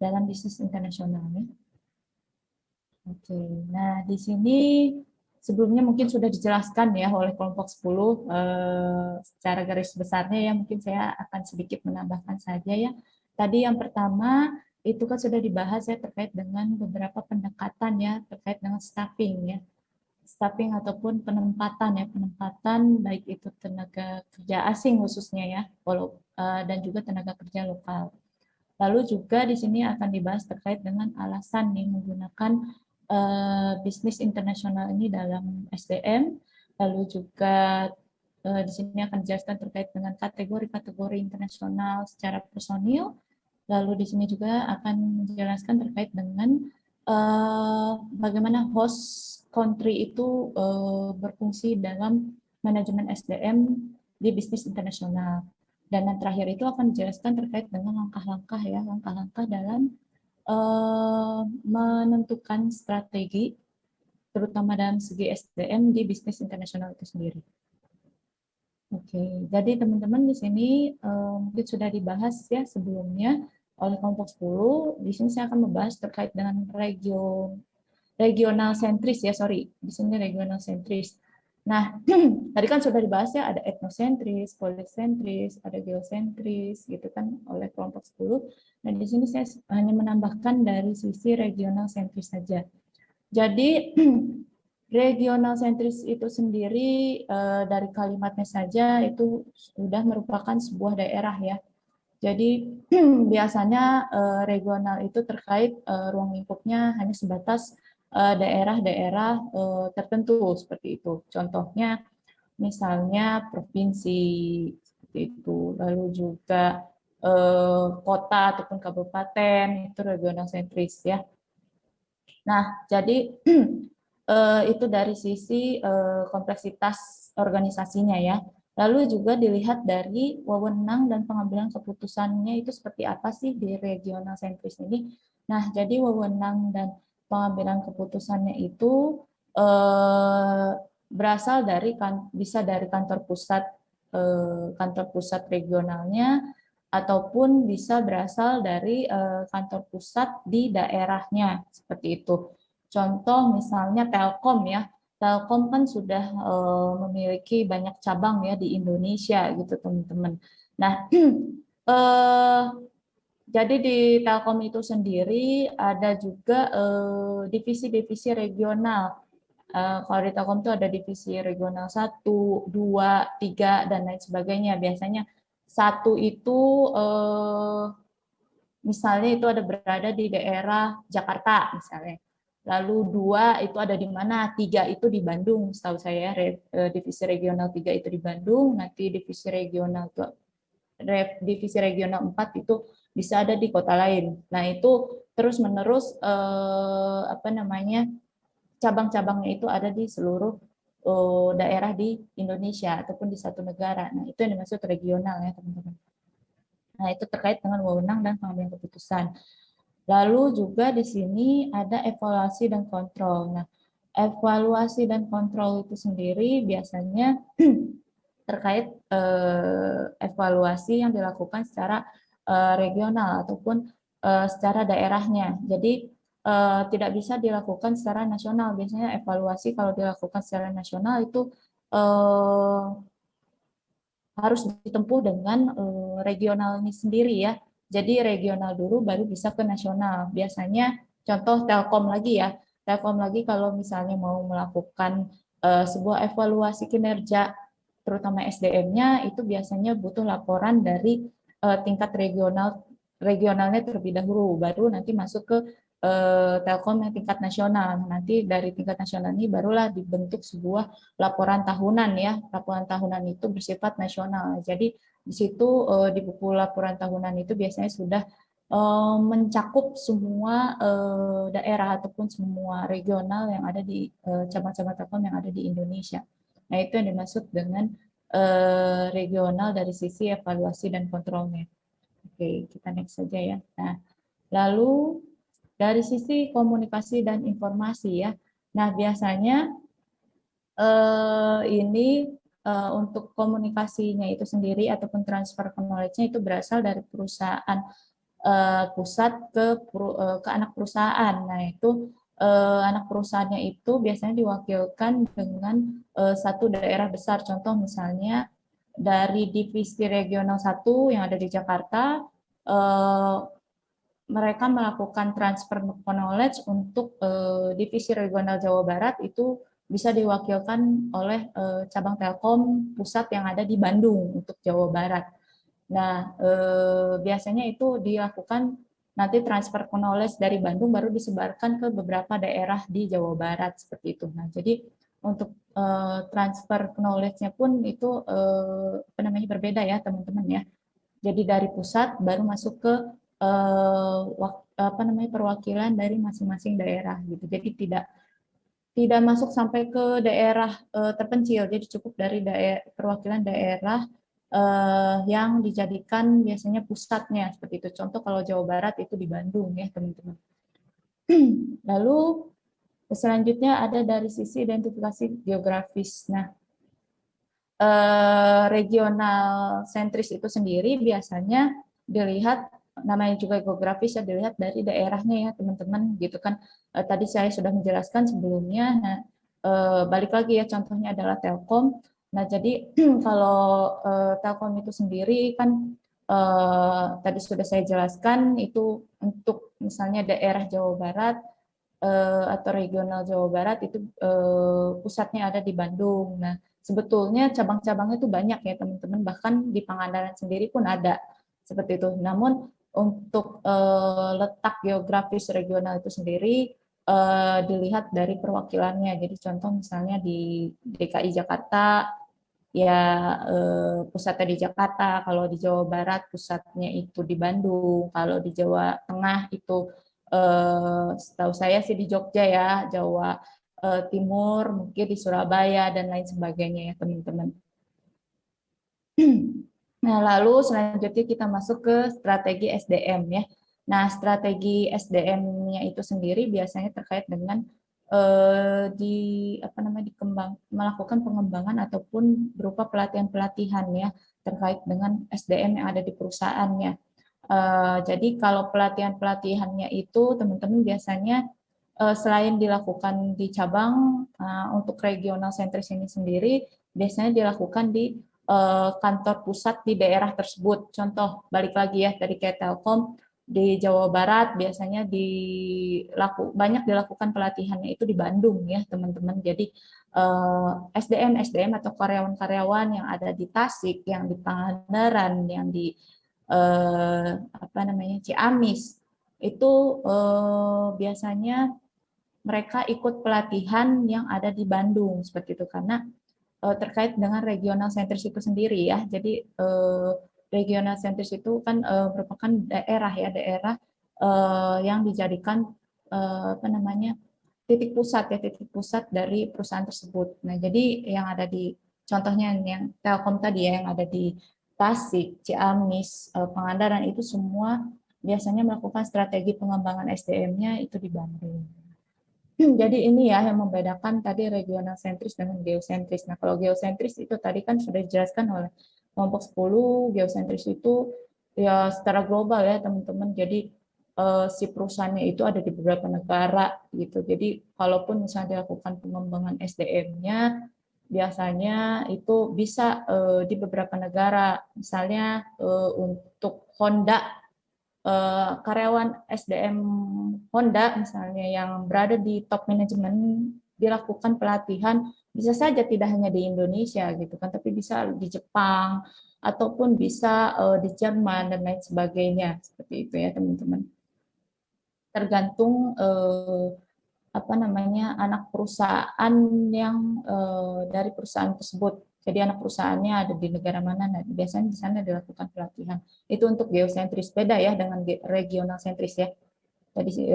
dalam bisnis internasional. Oke, nah di sini sebelumnya mungkin sudah dijelaskan ya oleh kelompok 10 secara garis besarnya ya, mungkin saya akan sedikit menambahkan saja ya. Tadi yang pertama itu kan sudah dibahas ya terkait dengan beberapa pendekatan ya terkait dengan staffing ya. Staffing ataupun penempatan ya, penempatan baik itu tenaga kerja asing khususnya ya, dan juga tenaga kerja lokal. Lalu juga di sini akan dibahas terkait dengan alasan nih menggunakan bisnis internasional ini dalam SDM, lalu juga di sini akan dijelaskan terkait dengan kategori-kategori internasional secara personil, lalu di sini juga akan menjelaskan terkait dengan bagaimana host country itu berfungsi dalam manajemen SDM di bisnis internasional. Dan yang terakhir itu akan dijelaskan terkait dengan langkah-langkah ya, langkah-langkah dalam menentukan strategi, terutama dalam segi SDM di bisnis internasional itu sendiri. Oke, jadi teman-teman di sini mungkin sudah dibahas ya sebelumnya oleh kelompok 10. Di sini saya akan membahas terkait dengan regional sentris ya, di sini regional sentris. Nah, tadi kan sudah dibahas ya, ada etnosentris, polisentris, ada geosentris, gitu kan, oleh kelompok 10. Nah, di sini saya hanya menambahkan dari sisi regional sentris saja. Jadi, regional sentris itu sendiri, dari kalimatnya saja, itu sudah merupakan sebuah daerah ya. Jadi, biasanya regional itu terkait ruang lingkupnya hanya sebatas daerah-daerah tertentu seperti itu. Contohnya misalnya provinsi seperti itu, lalu juga kota ataupun kabupaten itu regional sentris ya. Nah, jadi itu dari sisi kompleksitas organisasinya ya. Lalu juga dilihat dari wewenang dan pengambilan keputusannya itu seperti apa sih di regional sentris ini. Nah, jadi wewenang dan pengambilan keputusannya itu berasal dari bisa dari kantor pusat regionalnya ataupun bisa berasal dari kantor pusat di daerahnya seperti itu. Contoh misalnya Telkom ya. Telkom kan sudah memiliki banyak cabang ya di Indonesia gitu teman-teman. Nah, jadi di Telkom itu sendiri ada juga divisi-divisi regional. Kalau di Telkom itu ada divisi regional 1, 2, 3, dan lain sebagainya. Biasanya 1 itu misalnya itu ada berada di daerah Jakarta misalnya. Lalu 2 itu ada di mana? 3 itu di Bandung, setahu saya divisi regional 3 itu di Bandung, nanti divisi regional 4 itu bisa ada di kota lain. Nah, itu terus-menerus cabang-cabangnya itu ada di seluruh daerah di Indonesia ataupun di satu negara. Nah, itu yang dimaksud regional ya, teman-teman. Nah, itu terkait dengan wewenang dan pengambilan keputusan. Lalu juga di sini ada evaluasi dan kontrol. Nah, evaluasi dan kontrol itu sendiri biasanya terkait evaluasi yang dilakukan secara regional ataupun secara daerahnya. Jadi tidak bisa dilakukan secara nasional. Biasanya evaluasi kalau dilakukan secara nasional itu harus ditempuh dengan regional ini sendiri ya. Jadi regional dulu baru bisa ke nasional. Biasanya contoh Telkom lagi ya. Telkom lagi kalau misalnya mau melakukan sebuah evaluasi kinerja terutama SDM-nya itu biasanya butuh laporan dari tingkat regionalnya terlebih dahulu, baru nanti masuk ke Telkom yang tingkat nasional. Nanti dari tingkat nasional ini barulah dibentuk sebuah laporan tahunan ya. Laporan tahunan itu bersifat nasional. Jadi di situ di buku laporan tahunan itu biasanya sudah mencakup semua daerah ataupun semua regional yang ada di cabang-cabang Telkom yang ada di Indonesia. Nah, itu yang dimaksud dengan regional dari sisi evaluasi dan kontrolnya. Oke, kita next saja ya. Nah, lalu dari sisi komunikasi dan informasi ya. Nah, biasanya ini untuk komunikasinya itu sendiri ataupun transfer knowledge-nya itu berasal dari perusahaan pusat ke anak perusahaan. Nah, itu anak perusahaannya itu biasanya diwakilkan dengan satu daerah besar. Contoh misalnya dari divisi regional 1 yang ada di Jakarta, mereka melakukan transfer knowledge untuk divisi regional Jawa Barat itu bisa diwakilkan oleh cabang Telkom pusat yang ada di Bandung untuk Jawa Barat. Nah, biasanya itu dilakukan nanti transfer knowledge dari Bandung baru disebarkan ke beberapa daerah di Jawa Barat seperti itu. Nah, jadi untuk transfer knowledge-nya pun itu berbeda ya teman-teman ya. Jadi dari pusat baru masuk ke perwakilan dari masing-masing daerah gitu. Jadi tidak masuk sampai ke daerah terpencil. Jadi cukup dari perwakilan daerah yang dijadikan biasanya pusatnya seperti itu. Contoh kalau Jawa Barat itu di Bandung ya teman-teman. Lalu selanjutnya ada dari sisi identifikasi geografis. Nah, regional sentris itu sendiri biasanya dilihat, namanya juga geografis ya, dilihat dari daerahnya ya teman-teman gitu kan. Tadi saya sudah menjelaskan sebelumnya. Nah, balik lagi ya, contohnya adalah Telkom. Nah, jadi kalau Telkom itu sendiri kan tadi sudah saya jelaskan itu untuk misalnya daerah Jawa Barat atau regional Jawa Barat itu pusatnya ada di Bandung. Nah, sebetulnya cabang-cabangnya itu banyak ya teman-teman, bahkan di Pangandaran sendiri pun ada seperti itu. Namun untuk letak geografis regional itu sendiri dilihat dari perwakilannya. Jadi contoh misalnya di DKI Jakarta ya pusatnya di Jakarta, kalau di Jawa Barat pusatnya itu di Bandung, kalau di Jawa Tengah itu setahu saya sih di Jogja ya, Jawa Timur mungkin di Surabaya dan lain sebagainya ya teman-teman. Nah, lalu selanjutnya kita masuk ke strategi SDM ya. Nah, strategi SDM-nya itu sendiri biasanya terkait dengan melakukan pengembangan ataupun berupa pelatihan-pelatihan ya terkait dengan SDM yang ada di perusahaannya. Jadi kalau pelatihan-pelatihannya itu teman-teman biasanya selain dilakukan di cabang untuk regional sentris ini sendiri biasanya dilakukan di kantor pusat di daerah tersebut. Contoh balik lagi ya dari kayak Telkom di Jawa Barat biasanya banyak dilakukan pelatihannya itu di Bandung ya teman-teman. Jadi SDM atau karyawan-karyawan yang ada di Tasik, yang di Pangandaran, yang di Ciamis itu biasanya mereka ikut pelatihan yang ada di Bandung seperti itu karena terkait dengan regional sentris itu sendiri ya. Jadi regional sentris itu kan merupakan daerah yang dijadikan titik pusat dari perusahaan tersebut. Nah, jadi yang ada di contohnya yang Telkom tadi ya, yang ada di Tasik, Ciamis, Pangandaran itu semua biasanya melakukan strategi pengembangan SDM-nya itu di Bandung. Jadi ini ya yang membedakan tadi regional sentris dengan geosentris. Nah, kalau geosentris itu tadi kan sudah dijelaskan oleh kelompok 10, geosentris itu ya secara global ya teman-teman. Jadi si perusahaannya itu ada di beberapa negara gitu. Jadi kalaupun misalnya dilakukan pengembangan SDM-nya biasanya itu bisa di beberapa negara. Misalnya untuk Honda, karyawan SDM Honda misalnya yang berada di top manajemen dilakukan pelatihan bisa saja tidak hanya di Indonesia gitu kan, tapi bisa di Jepang ataupun bisa di Jerman dan lain sebagainya seperti itu ya teman-teman. tergantung apa namanya anak perusahaan yang dari perusahaan tersebut. Jadi anak perusahaannya ada di negara mana, nah biasanya di sana dilakukan pelatihan. Itu untuk geosentris, beda ya dengan regional sentris ya. Tadi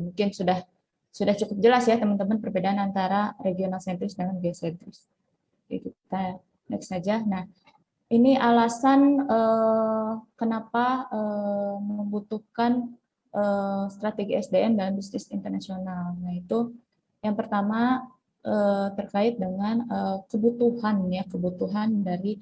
mungkin sudah cukup jelas ya teman-teman perbedaan antara regional sentris dengan geosentris. Oke, kita next saja. Nah, ini alasan kenapa membutuhkan strategi SDM dan bisnis internasional. Nah, itu yang pertama terkait dengan kebutuhan dari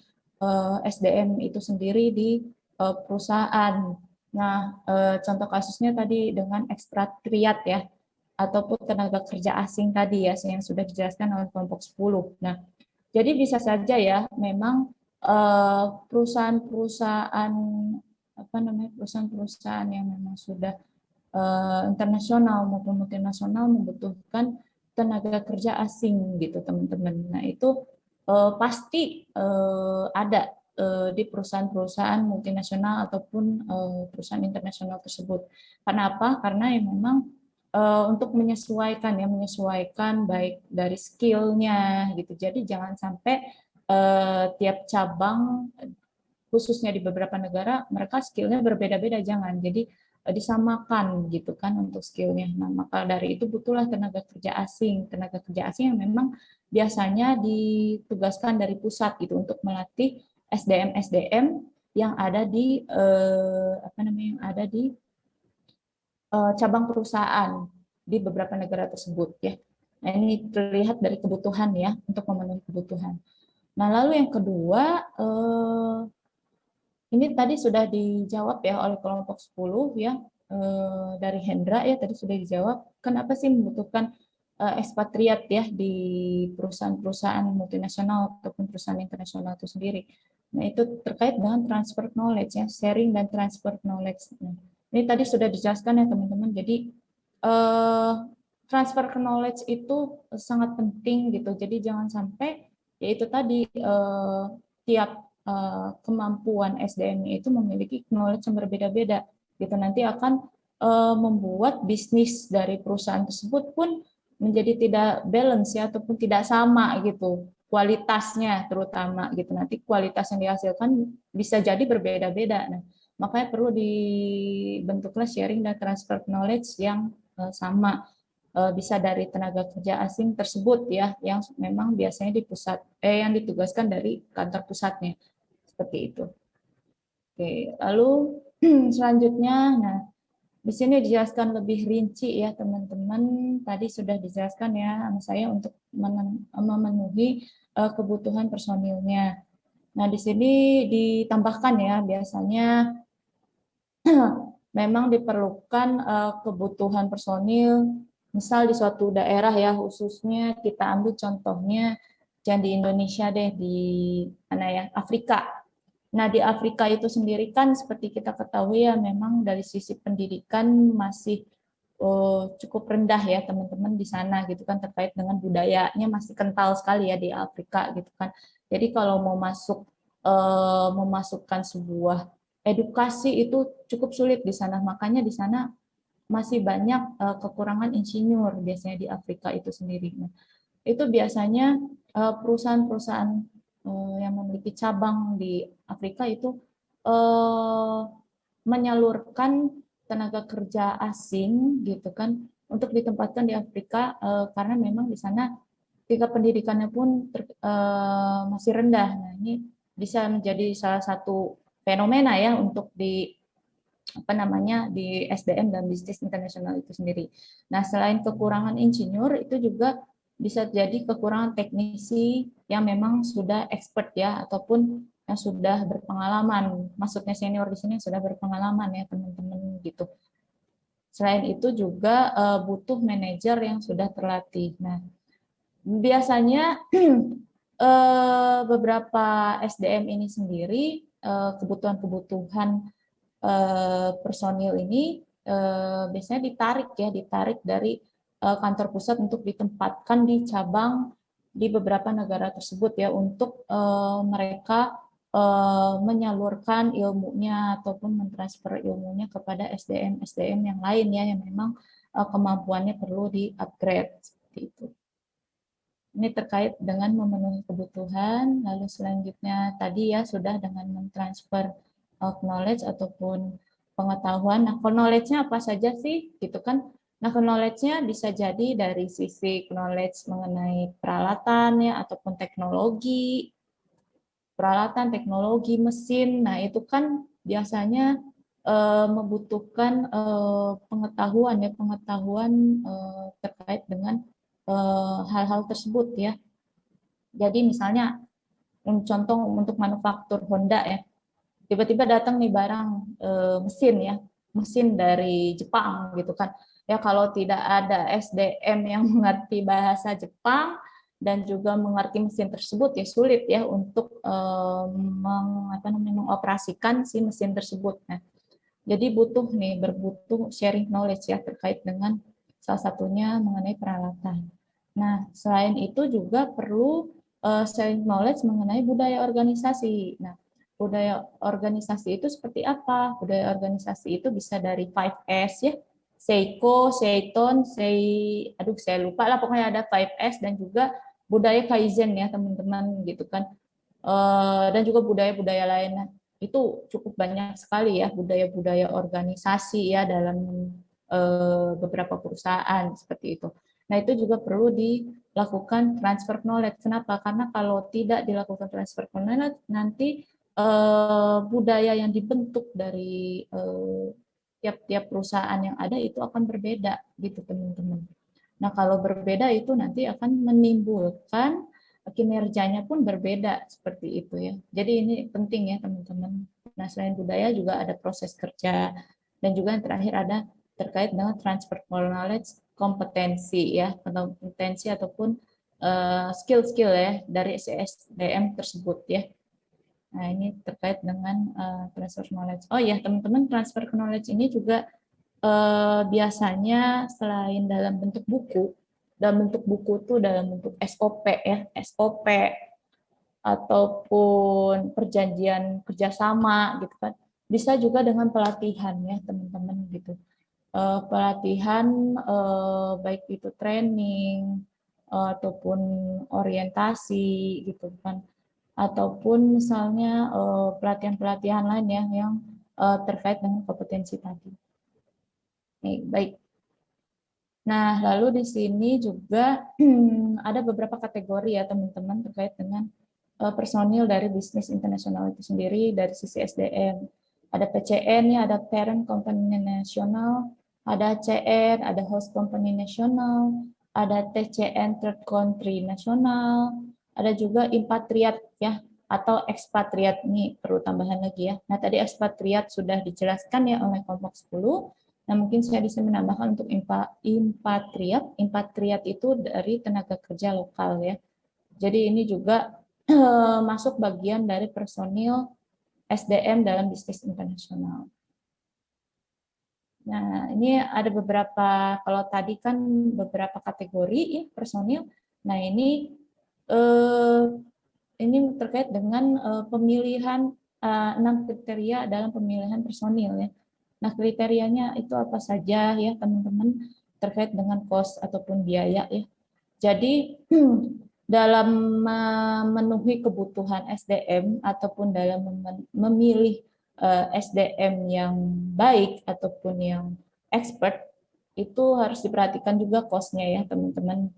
SDM itu sendiri di perusahaan. Nah, contoh kasusnya tadi dengan ekspatriat ya, ataupun tenaga kerja asing tadi ya, yang sudah dijelaskan oleh kelompok 10. Nah, jadi bisa saja ya, memang perusahaan-perusahaan perusahaan-perusahaan yang memang sudah internasional maupun multinasional membutuhkan tenaga kerja asing gitu teman-teman. Nah itu pasti ada di perusahaan-perusahaan multinasional ataupun perusahaan internasional tersebut. Karena apa? Karena yang memang untuk menyesuaikan baik dari skillnya gitu. Jadi jangan sampai tiap cabang khususnya di beberapa negara mereka skillnya berbeda-beda, jangan. Jadi disamakan gitu kan untuk skillnya. Nah, maka dari itu butuhlah tenaga kerja asing yang memang biasanya ditugaskan dari pusat gitu untuk melatih SDM yang ada di cabang perusahaan di beberapa negara tersebut ya. Nah, ini terlihat dari kebutuhan ya, untuk memenuhi kebutuhan. Nah, lalu yang kedua ini tadi sudah dijawab ya oleh kelompok 10 ya, dari Hendra ya, tadi sudah dijawab. Kenapa sih membutuhkan ekspatriat ya di perusahaan-perusahaan multinasional ataupun perusahaan internasional itu sendiri. Nah, itu terkait dengan transfer knowledge ya, sharing dan transfer knowledge. Nah, ini tadi sudah dijelaskan ya teman-teman. Jadi transfer knowledge itu sangat penting gitu. Jadi jangan sampai yaitu tadi tiap kemampuan SDM itu memiliki knowledge yang berbeda-beda gitu, nanti akan membuat bisnis dari perusahaan tersebut pun menjadi tidak balance ya, ataupun tidak sama gitu kualitasnya, terutama gitu, nanti kualitas yang dihasilkan bisa jadi berbeda-beda. Nah, makanya perlu dibentuklah sharing dan transfer knowledge yang sama, bisa dari tenaga kerja asing tersebut ya, yang memang biasanya di pusat yang ditugaskan dari kantor pusatnya. Seperti itu. Oke, lalu selanjutnya, nah di sini dijelaskan lebih rinci ya teman-teman. Tadi sudah dijelaskan ya sama saya untuk memenuhi kebutuhan personilnya. Nah di sini ditambahkan ya, biasanya memang diperlukan kebutuhan personil, misal di suatu daerah ya, khususnya kita ambil contohnya jangan di Indonesia deh, di mana ya, Afrika. Nah, di Afrika itu sendiri kan seperti kita ketahui ya, memang dari sisi pendidikan masih cukup rendah ya teman-teman di sana gitu kan, terkait dengan budayanya masih kental sekali ya di Afrika gitu kan. Jadi kalau mau memasukkan sebuah edukasi itu cukup sulit di sana, makanya di sana masih banyak kekurangan insinyur biasanya di Afrika itu sendiri. Nah, itu biasanya perusahaan-perusahaan yang memiliki cabang di Afrika itu menyalurkan tenaga kerja asing gitu kan untuk ditempatkan di Afrika, karena memang di sana tingkat pendidikannya pun masih rendah. Nah, ini bisa menjadi salah satu fenomena ya untuk di SDM dan bisnis internasional itu sendiri. Nah, selain kekurangan insinyur, itu juga bisa jadi kekurangan teknisi yang memang sudah expert ya, ataupun yang sudah berpengalaman. Maksudnya senior di sini sudah berpengalaman ya teman-teman gitu. Selain itu juga butuh manajer yang sudah terlatih. Nah, biasanya beberapa SDM ini sendiri, kebutuhan-kebutuhan personil ini biasanya ditarik dari kantor pusat untuk ditempatkan di cabang di beberapa negara tersebut ya, untuk mereka menyalurkan ilmunya ataupun mentransfer ilmunya kepada SDM yang lain ya, yang memang kemampuannya perlu di-upgrade seperti itu. Ini terkait dengan memenuhi kebutuhan. Lalu selanjutnya tadi ya sudah dengan mentransfer knowledge ataupun pengetahuan. Nah, knowledge-nya apa saja sih? Gitu kan. Nah, knowledge-nya bisa jadi dari sisi knowledge mengenai peralatan ya ataupun teknologi, mesin. Nah, itu kan biasanya membutuhkan pengetahuan terkait dengan hal-hal tersebut ya. Jadi misalnya contoh untuk manufaktur Honda ya, tiba-tiba datang nih barang mesin dari Jepang gitu kan. Ya kalau tidak ada SDM yang mengerti bahasa Jepang dan juga mengerti mesin tersebut ya sulit ya untuk mengoperasikan si mesin tersebut. Nah, jadi berbutuh sharing knowledge ya terkait dengan salah satunya mengenai peralatan. Nah, selain itu juga perlu sharing knowledge mengenai budaya organisasi. Nah, budaya organisasi itu seperti apa? Budaya organisasi itu bisa dari 5S ya. Seiko, Seiton, saya lupa lah, pokoknya ada 5S dan juga budaya Kaizen ya teman-teman gitu kan. Dan juga budaya-budaya lainnya. Itu cukup banyak sekali ya budaya-budaya organisasi ya dalam beberapa perusahaan seperti itu. Nah, itu juga perlu dilakukan transfer knowledge. Kenapa? Karena kalau tidak dilakukan transfer knowledge, nanti budaya yang dibentuk dari tiap-tiap perusahaan yang ada itu akan berbeda gitu teman-teman. Nah, kalau berbeda itu nanti akan menimbulkan kinerjanya pun berbeda seperti itu ya. Jadi ini penting ya teman-teman. Nah, selain budaya juga ada proses kerja dan juga yang terakhir ada terkait dengan transfer knowledge, kompetensi ya, kompetensi ataupun skill-skill ya dari SDM tersebut ya. Nah, ini terkait dengan transfer knowledge. Oh ya, teman-teman, transfer knowledge ini juga biasanya selain dalam bentuk buku itu dalam bentuk SOP ya, SOP ataupun perjanjian kerjasama gitu kan. Bisa juga dengan pelatihan ya teman-teman gitu. Pelatihan baik itu training ataupun orientasi gitu kan, ataupun misalnya pelatihan-pelatihan lain ya yang terkait dengan kompetensi tadi. Baik. Nah, lalu di sini juga ada beberapa kategori ya teman-teman terkait dengan personil dari bisnis internasional itu sendiri dari sisi SDM. Ada PCN ya, ada Parent Company Nasional, ada CN, ada Host Company Nasional, ada TCN Third Country Nasional, ada juga impatriat ya atau ekspatriat. Ini perlu tambahan lagi ya. Nah, tadi ekspatriat sudah dijelaskan ya oleh kelompok 10. Nah, mungkin saya bisa menambahkan untuk impatriat. Impatriat itu dari tenaga kerja lokal ya. Jadi ini juga masuk bagian dari personil SDM dalam bisnis internasional. Nah, ini ada beberapa, kalau tadi kan beberapa kategori ya personil. Nah, ini terkait dengan pemilihan 6 kriteria dalam pemilihan personil ya. Nah, kriterianya itu apa saja ya teman-teman terkait dengan cost ataupun biaya ya. Jadi dalam memenuhi kebutuhan SDM ataupun dalam memilih SDM yang baik ataupun yang expert itu harus diperhatikan juga cost-nya ya teman-teman.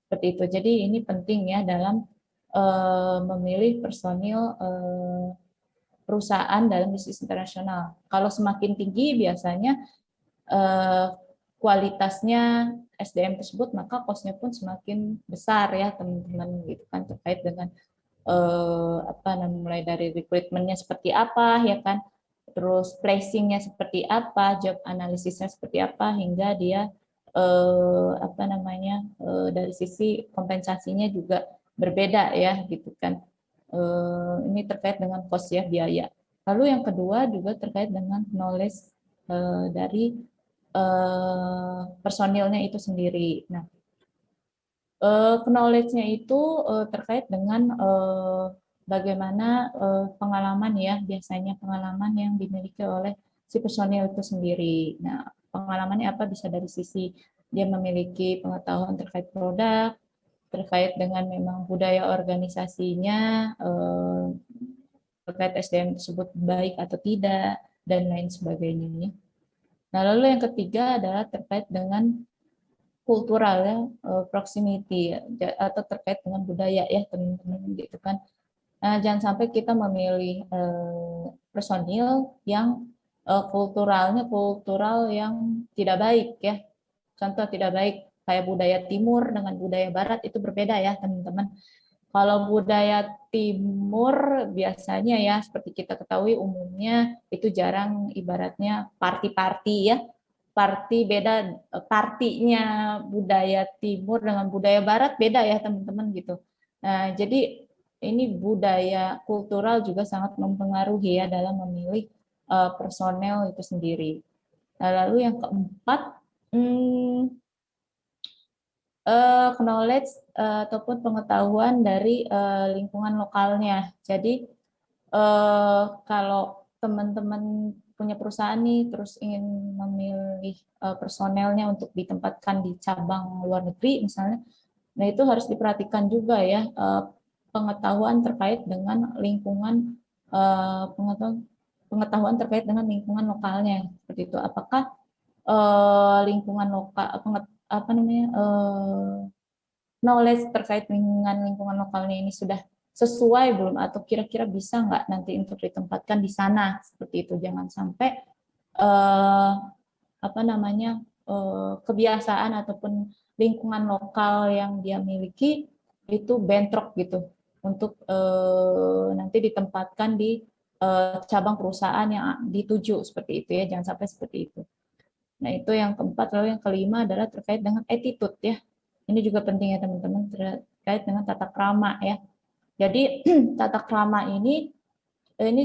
Seperti itu. Jadi ini penting ya dalam memilih personil perusahaan dalam bisnis internasional. Kalau semakin tinggi biasanya kualitasnya SDM tersebut, maka cost-nya pun semakin besar ya teman-teman gitu kan, terkait dengan mulai dari recruitment-nya seperti apa ya kan, terus placing-nya seperti apa, job analisisnya seperti apa, hingga dia dari sisi kompensasinya juga berbeda ya gitu kan. Ini terkait dengan cost ya, biaya. Lalu yang kedua juga terkait dengan knowledge dari personilnya itu sendiri. Nah, knowledge-nya itu terkait dengan bagaimana pengalaman ya, biasanya pengalaman yang dimiliki oleh si personil itu sendiri. Nah, pengalamannya apa? Bisa dari sisi dia memiliki pengetahuan terkait produk, terkait dengan memang budaya organisasinya, terkait SDM tersebut baik atau tidak, dan lain sebagainya. Nah, lalu yang ketiga adalah terkait dengan kultural ya, proximity ya, atau terkait dengan budaya ya teman-teman gitu kan. Nah, jangan sampai kita memilih personil yang kulturalnya kultural yang tidak baik ya. Contoh tidak baik kayak budaya timur dengan budaya barat itu berbeda ya teman-teman. Kalau budaya timur biasanya ya seperti kita ketahui umumnya itu jarang ibaratnya party-party ya. Party beda, partinya budaya timur dengan budaya barat beda ya teman-teman gitu. Nah, jadi ini budaya kultural juga sangat mempengaruhi ya dalam memilih personel itu sendiri. Nah, lalu yang keempat, knowledge ataupun pengetahuan dari lingkungan lokalnya. Jadi kalau teman-teman punya perusahaan nih terus ingin memilih personelnya untuk ditempatkan di cabang luar negeri misalnya, nah itu harus diperhatikan juga ya pengetahuan terkait dengan lingkungan pengetahuan terkait dengan lingkungan lokalnya seperti itu. Apakah lingkungan lokal apa namanya knowledge terkait dengan lingkungan lokalnya ini sudah sesuai belum atau kira-kira bisa nggak nanti untuk ditempatkan di sana seperti itu. Jangan sampai apa namanya kebiasaan ataupun lingkungan lokal yang dia miliki itu bentrok gitu untuk nanti ditempatkan di cabang perusahaan yang dituju seperti itu ya, jangan sampai seperti itu. Nah, itu yang keempat. Lalu yang kelima adalah terkait dengan attitude ya. Ini juga penting ya teman-teman, terkait dengan tata krama ya. Jadi tata krama ini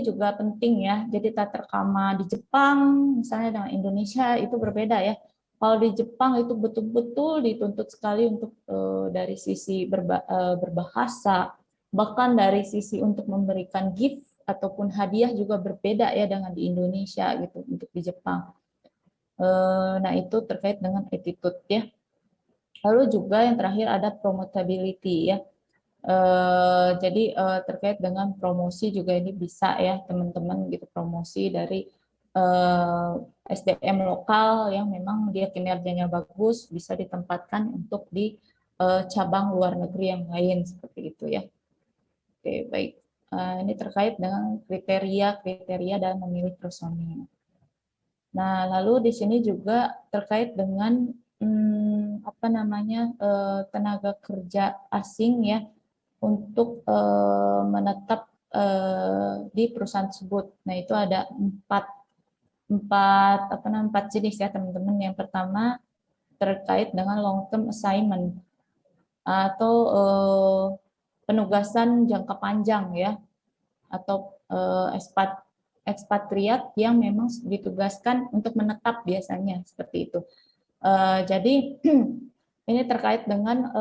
juga penting ya. Jadi tata krama di Jepang misalnya dengan Indonesia itu berbeda ya. Kalau di Jepang itu betul-betul dituntut sekali untuk dari sisi berbahasa, bahkan dari sisi untuk memberikan gift ataupun hadiah juga berbeda ya dengan di Indonesia gitu untuk di Jepang. Nah, itu terkait dengan attitude ya. Lalu juga yang terakhir ada promotability ya. Jadi terkait dengan promosi juga ini bisa ya teman-teman gitu, promosi dari SDM lokal yang memang dia kinerjanya bagus bisa ditempatkan untuk di cabang luar negeri yang lain seperti itu ya. Oke, baik. Ini terkait dengan kriteria dalam memilih personil. Nah, lalu di sini juga terkait dengan apa namanya tenaga kerja asing ya untuk menetap di perusahaan tersebut. Nah, itu ada empat jenis ya teman-teman. Yang pertama terkait dengan long term assignment atau penugasan jangka panjang ya, atau ekspatriat yang memang ditugaskan untuk menetap biasanya seperti itu. Jadi ini terkait dengan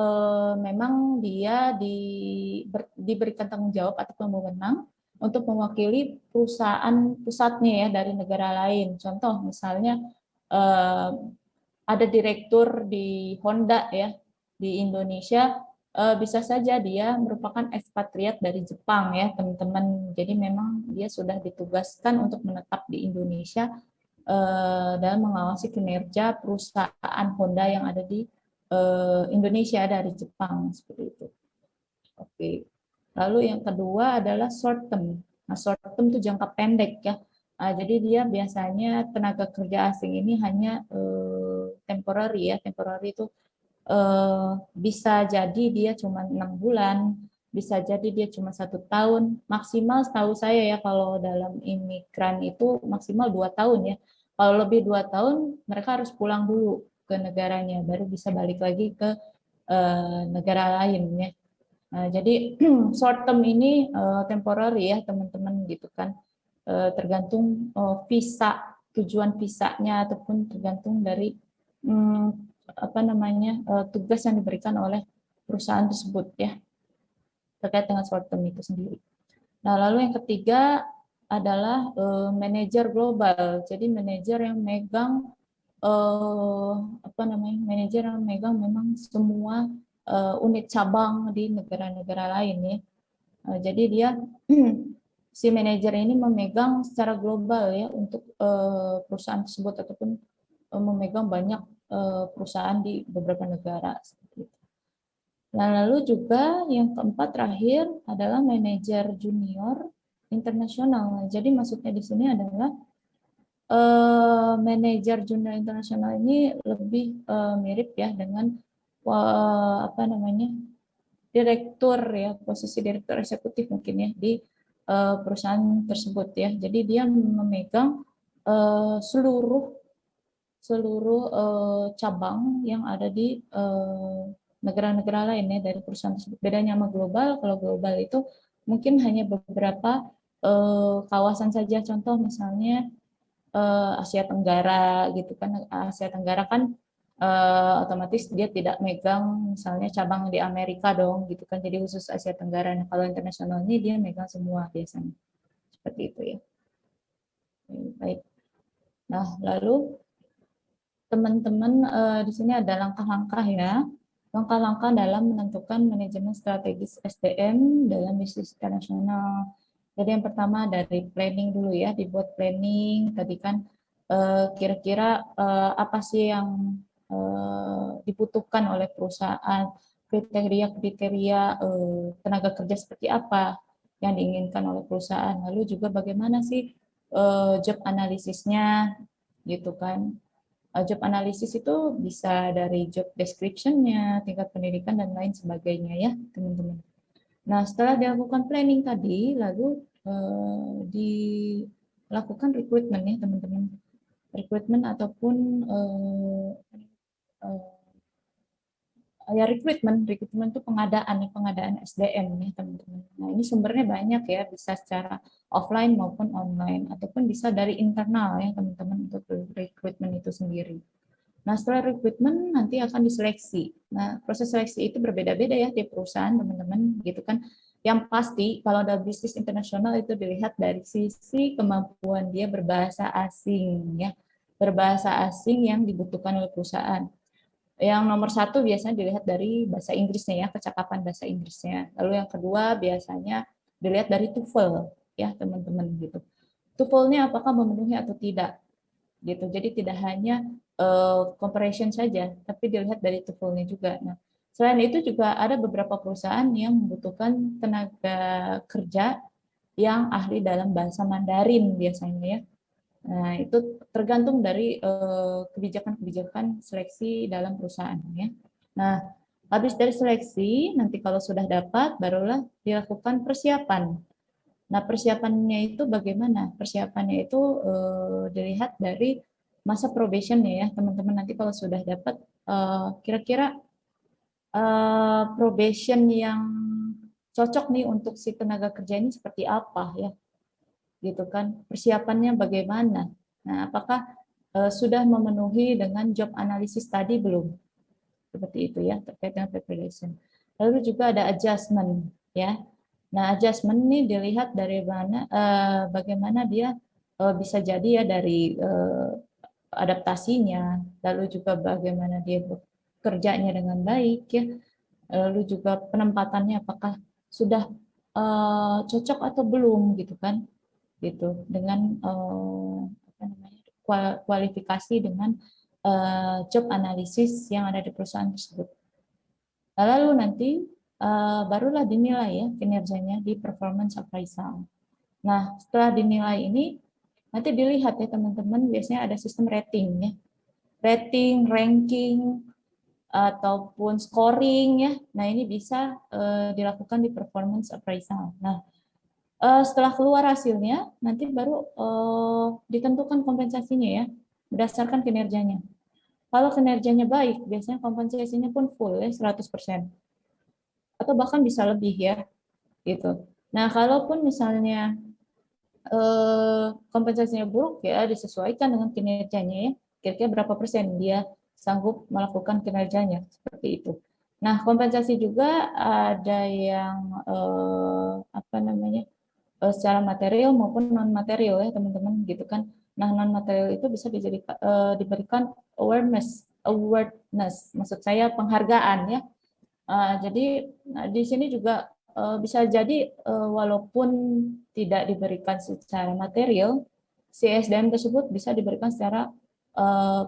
memang dia diberikan tanggung jawab ataupun wewenang untuk mewakili perusahaan pusatnya ya dari negara lain. Contoh misalnya ada direktur di Honda ya di Indonesia, bisa saja dia merupakan ekspatriat dari Jepang ya teman-teman. Jadi memang dia sudah ditugaskan untuk menetap di Indonesia dan mengawasi kinerja perusahaan Honda yang ada di Indonesia dari Jepang seperti itu. Oke. Lalu yang kedua adalah short term. Nah, short term itu jangka pendek ya. Jadi dia biasanya tenaga kerja asing ini hanya temporary ya. Temporary itu bisa jadi dia cuma 6 bulan, bisa jadi dia cuma 1 tahun, maksimal setahu saya ya kalau dalam imigran itu maksimal 2 tahun ya. Kalau lebih 2 tahun mereka harus pulang dulu ke negaranya, baru bisa balik lagi ke negara lain ya. Nah, jadi short term ini temporary ya teman-teman gitu kan, tergantung visa, tujuan visanya ataupun tergantung dari apa namanya tugas yang diberikan oleh perusahaan tersebut ya terkait dengan short term itu sendiri. Nah, lalu yang ketiga adalah manajer global. Jadi manajer yang megang manajer yang megang memang semua unit cabang di negara-negara lain ya. Jadi dia si manajer ini memegang secara global ya untuk perusahaan tersebut ataupun memegang banyak perusahaan di beberapa negara seperti itu. Nah, lalu juga yang keempat terakhir adalah manajer junior internasional. Jadi maksudnya di sini adalah manajer junior internasional ini lebih mirip ya dengan direktur ya, posisi direktur eksekutif mungkin ya di perusahaan tersebut ya. Jadi dia memegang seluruh cabang yang ada di negara-negara lain ya dari perusahaan tersebut. Bedanya sama global, kalau global itu mungkin hanya beberapa kawasan saja. Contoh misalnya Asia Tenggara gitu kan. Asia Tenggara kan otomatis dia tidak megang misalnya cabang di Amerika dong gitu kan. Jadi khusus Asia Tenggara. Nah, kalau internasional ini dia megang semua biasanya. Seperti itu ya. Baik. Nah, lalu teman-teman di sini ada langkah-langkah ya. Langkah-langkah dalam menentukan manajemen strategis SDM dalam bisnis internasional. Jadi yang pertama dari planning dulu ya, dibuat planning. Tadi kan kira-kira apa sih yang dibutuhkan oleh perusahaan, kriteria-kriteria tenaga kerja seperti apa yang diinginkan oleh perusahaan. Lalu juga bagaimana sih job analisisnya gitu kan. Job analisis itu bisa dari job description-nya, tingkat pendidikan, dan lain sebagainya ya, teman-teman. Nah, setelah dilakukan planning tadi, lalu dilakukan rekrutmen ya, teman-teman. Rekrutmen ataupun rekrutmen itu pengadaan SDM nih teman-teman. Nah, ini sumbernya banyak ya, bisa secara offline maupun online ataupun bisa dari internal ya teman-teman untuk rekrutmen itu sendiri. Nah, setelah rekrutmen nanti akan diseleksi. Nah, proses seleksi itu berbeda-beda ya tiap perusahaan teman-teman gitu kan. Yang pasti kalau ada bisnis internasional itu dilihat dari sisi kemampuan dia berbahasa asing ya. Berbahasa asing yang dibutuhkan oleh perusahaan. Yang nomor satu biasanya dilihat dari bahasa Inggrisnya ya, kecakapan bahasa Inggrisnya. Lalu yang kedua biasanya dilihat dari TOEFL ya teman-teman gitu. TOEFL-nya apakah memenuhi atau tidak gitu. Jadi tidak hanya comparison saja, tapi dilihat dari TOEFL-nya juga. Nah, selain itu juga ada beberapa perusahaan yang membutuhkan tenaga kerja yang ahli dalam bahasa Mandarin biasanya ya. Nah, itu tergantung dari kebijakan-kebijakan seleksi dalam perusahaan ya. Nah, habis dari seleksi, nanti kalau sudah dapat, barulah dilakukan persiapan. Nah, persiapannya itu bagaimana? Persiapannya itu dilihat dari masa probationnya ya, teman-teman. Nanti kalau sudah dapat, kira-kira probation yang cocok nih untuk si tenaga kerja ini seperti apa ya? Gitu kan, persiapannya bagaimana? Nah, apakah sudah memenuhi dengan job analisis tadi belum? Seperti itu ya, terkait dengan preparation. Lalu juga ada adjustment ya. Nah, adjustment ini dilihat dari mana bagaimana dia bisa jadi ya dari adaptasinya, lalu juga bagaimana dia bekerjanya dengan baik ya. Lalu juga penempatannya apakah sudah cocok atau belum gitu kan, gitu dengan kualifikasi dengan job analisis yang ada di perusahaan tersebut. Lalu nanti barulah dinilai ya kinerjanya di performance appraisal. Nah, setelah dinilai ini nanti dilihat ya teman-teman, biasanya ada sistem rating ya. Rating, ranking, ataupun scoring ya. Nah, ini bisa dilakukan di performance appraisal. Nah, setelah keluar hasilnya, nanti baru ditentukan kompensasinya ya, berdasarkan kinerjanya. Kalau kinerjanya baik, biasanya kompensasinya pun full ya, 100%. Atau bahkan bisa lebih ya, gitu. Nah, kalaupun misalnya kompensasinya buruk ya, disesuaikan dengan kinerjanya ya, kira-kira berapa persen dia sanggup melakukan kinerjanya, seperti itu. Nah, kompensasi juga ada yang secara material maupun non material ya teman-teman gitu kan. Nah, non material itu bisa diberikan awareness, maksud saya penghargaan ya. Jadi di sini juga bisa jadi walaupun tidak diberikan secara material, si SDM tersebut bisa diberikan secara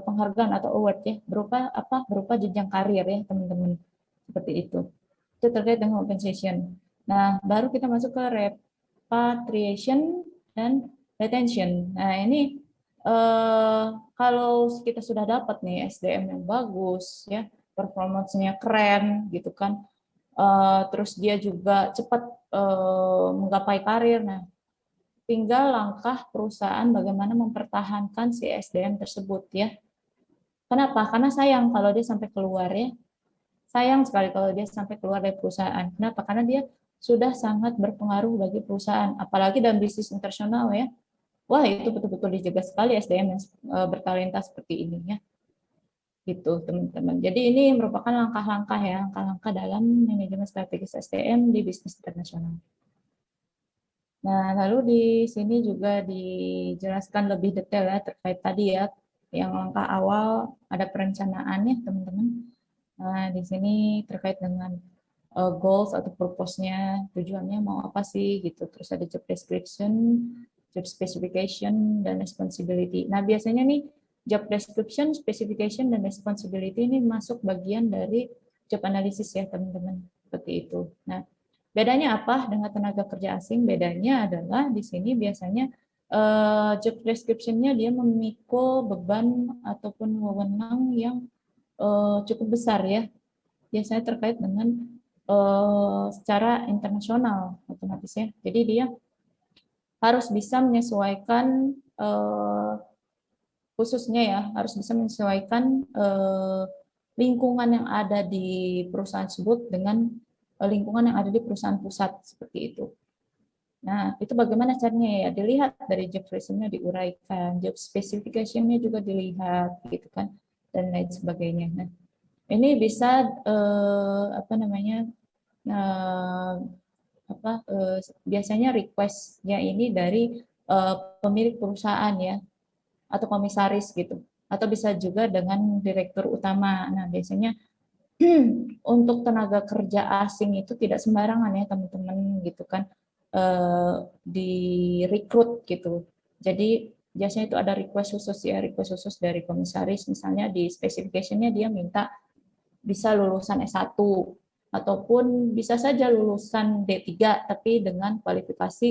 penghargaan atau award ya, berupa apa? Berupa jenjang karir ya teman-teman, seperti itu. Itu terkait dengan compensation. Nah, baru kita masuk ke repatriation dan retention. Nah, ini kalau kita sudah dapat nih SDM yang bagus ya, performance-nya keren gitu kan, terus dia juga cepat menggapai karir. Nah, tinggal langkah perusahaan bagaimana mempertahankan si SDM tersebut ya. Kenapa? Karena sayang kalau dia sampai keluar ya. Sayang sekali kalau dia sampai keluar dari perusahaan. Kenapa? Karena dia sudah sangat berpengaruh bagi perusahaan, apalagi dalam bisnis internasional ya. Wah, itu betul-betul dijaga sekali SDM yang bertalenta seperti ini ya. Gitu, teman-teman. Jadi ini merupakan langkah-langkah ya, langkah-langkah dalam manajemen strategis SDM di bisnis internasional. Nah, lalu di sini juga dijelaskan lebih detail ya terkait tadi ya, yang langkah awal ada perencanaan ya, teman-teman. Nah, di sini terkait dengan goals atau purpose-nya, tujuannya mau apa sih gitu. Terus ada job description, job specification, dan responsibility. Nah, biasanya nih job description, specification, dan responsibility ini masuk bagian dari job analysis ya teman-teman, seperti itu. Nah, bedanya apa dengan tenaga kerja asing? Bedanya adalah di sini biasanya job description-nya dia memikul beban ataupun wewenang yang cukup besar ya. Biasanya terkait dengan secara internasional otomatis ya. Jadi dia harus bisa menyesuaikan khususnya ya, harus bisa menyesuaikan lingkungan yang ada di perusahaan tersebut dengan lingkungan yang ada di perusahaan pusat seperti itu. Nah, itu bagaimana caranya ya? Dilihat dari job description-nya diuraikan, job specification-nya juga dilihat gitu kan, dan lain sebagainya. Nah, ini bisa biasanya request-nya ini dari pemilik perusahaan ya, atau komisaris gitu, atau bisa juga dengan direktur utama. Nah, biasanya untuk tenaga kerja asing itu tidak sembarangan ya teman-teman gitu kan, direkrut gitu. Jadi biasanya itu ada request khusus ya, request khusus dari komisaris, misalnya di specification-nya dia minta bisa lulusan S1 ataupun bisa saja lulusan D3 tapi dengan kualifikasi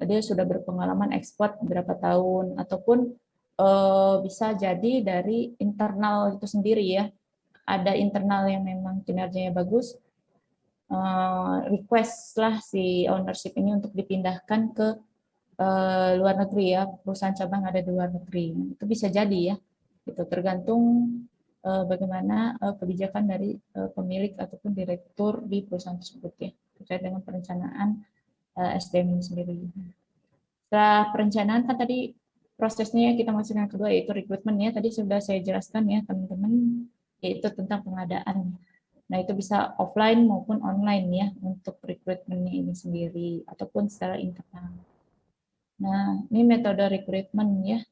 dia sudah berpengalaman ekspor beberapa tahun, ataupun bisa jadi dari internal itu sendiri ya. Ada internal yang memang kinerjanya bagus, request lah si ownership ini untuk dipindahkan ke luar negeri ya, perusahaan cabang ada di luar negeri. Itu bisa jadi ya, itu tergantung bagaimana kebijakan dari pemilik ataupun direktur di perusahaan tersebut ya, terkait dengan perencanaan SDM ini sendiri. Setelah perencanaan kan tadi prosesnya kita masuk yang kedua yaitu rekrutmen ya, tadi sudah saya jelaskan ya teman-teman, yaitu tentang pengadaan. Nah, itu bisa offline maupun online ya untuk rekrutmennya ini sendiri ataupun secara internal. Nah, ini metode rekrutmen ya.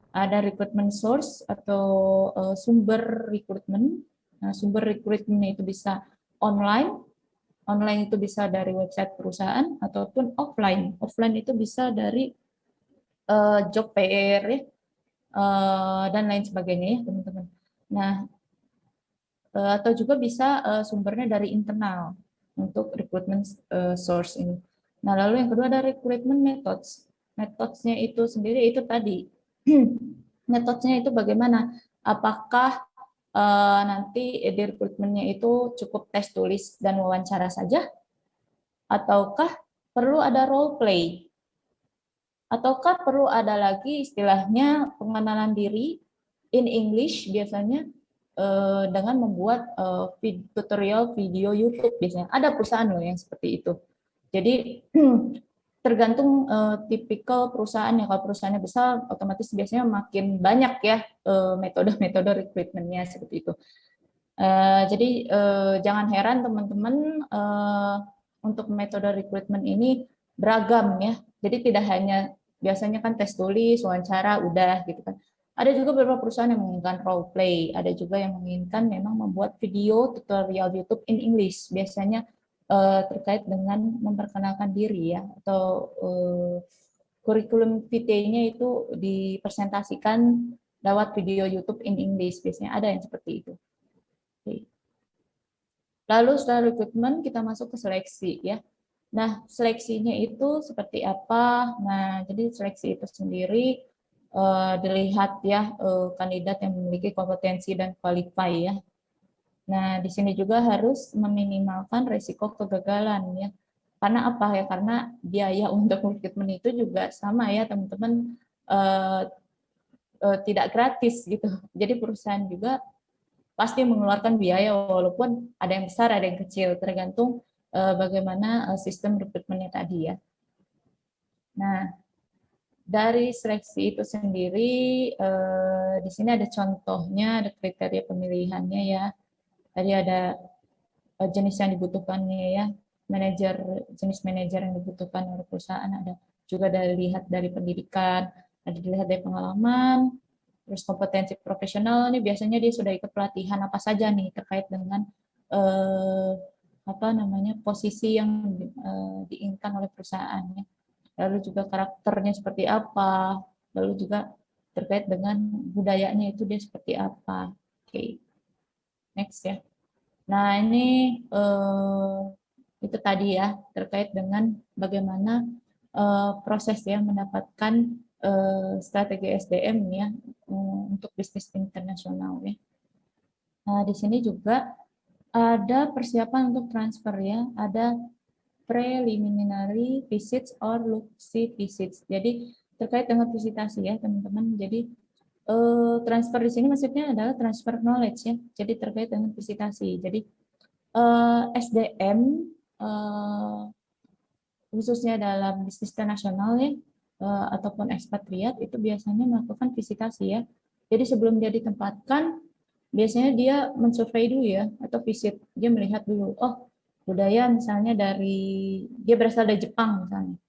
Ada rekrutmen source atau sumber rekrutmen. Nah, sumber rekrutmennya itu bisa online. Online itu bisa dari website perusahaan ataupun offline. Offline itu bisa dari job fair ya, dan lain sebagainya ya teman-teman. Nah, atau juga bisa sumbernya dari internal untuk recruitment source ini. Nah, lalu yang kedua ada recruitment methods. Methods-nya itu sendiri itu tadi. Methods-nya itu bagaimana? Apakah nanti di recruitment-nya itu cukup tes tulis dan wawancara saja? Ataukah perlu ada role play? Ataukah perlu ada lagi istilahnya pengenalan diri in English biasanya dengan membuat tutorial video YouTube biasanya. Ada perusahaan loh yang seperti itu. Jadi tergantung tipikal perusahaan ya. Kalau perusahaannya besar, otomatis biasanya makin banyak ya metode-metode rekrutmennya seperti itu. Jadi jangan heran teman-teman, untuk metode rekrutmen ini beragam ya. Jadi tidak hanya biasanya kan tes tulis, wawancara, udah gitu kan. Ada juga beberapa perusahaan yang menginginkan role play, ada juga yang menginginkan memang membuat video tutorial YouTube in English. Biasanya terkait dengan memperkenalkan diri ya, atau kurikulum vitae-nya itu dipresentasikan lewat video YouTube in English. Biasanya ada yang seperti itu. Oke. Lalu setelah rekrutmen kita masuk ke seleksi ya. Nah, seleksinya itu seperti apa? Nah, jadi seleksi itu sendiri dilihat ya kandidat yang memiliki kompetensi dan qualify ya. Nah, di sini juga harus meminimalkan risiko kegagalan ya. Karena apa ya? Karena biaya untuk rekrutmen itu juga sama ya, teman-teman, tidak gratis gitu. Jadi perusahaan juga pasti mengeluarkan biaya walaupun ada yang besar, ada yang kecil, tergantung bagaimana sistem rekrutmennya tadi ya. Nah, dari seleksi itu sendiri, di sini ada contohnya, ada kriteria pemilihannya ya. Tadi ada jenis yang dibutuhkannya ya, jenis manajer yang dibutuhkan oleh perusahaan, ada juga dilihat dari pendidikan, ada dilihat dari pengalaman, terus kompetensi profesional ini biasanya dia sudah ikut pelatihan apa saja nih terkait dengan posisi yang diinginkan oleh perusahaannya. Lalu juga karakternya seperti apa, lalu juga terkait dengan budayanya itu dia seperti apa. Oke, next ya. Nah ini itu tadi ya terkait dengan bagaimana proses ya mendapatkan strategi SDM ya untuk bisnis internasional ya. Nah di sini juga ada persiapan untuk transfer ya, ada preliminary visits or look-see visits. Jadi terkait dengan visitasi ya teman-teman. Jadi transfer di sini maksudnya adalah transfer knowledge ya. Jadi terkait dengan visitasi. Jadi SDM khususnya dalam bisnis internasional ya ataupun ekspatriat itu biasanya melakukan visitasi ya. Jadi sebelum dia ditempatkan biasanya dia mensurvei dulu ya atau visit. Dia melihat dulu, oh budaya misalnya dia berasal dari Jepang misalnya.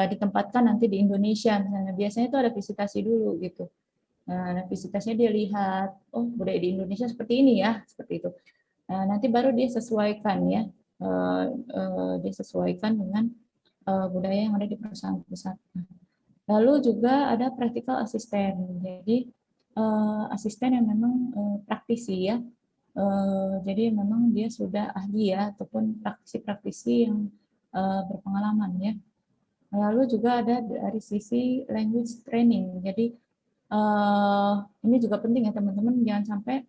Ditempatkan nanti di Indonesia misalnya. Biasanya itu ada visitasi dulu gitu. Nah, visitasinya dia lihat, oh budaya di Indonesia seperti ini ya, seperti itu. Nanti baru dia sesuaikan ya, dia sesuaikan dengan budaya yang ada di perusahaan pusat. Lalu juga ada practical assistant, jadi asisten yang memang praktisi ya, jadi memang dia sudah ahli ya, ataupun praktisi-praktisi yang berpengalaman ya. Lalu juga ada dari sisi language training, jadi ini juga penting ya teman-teman, jangan sampai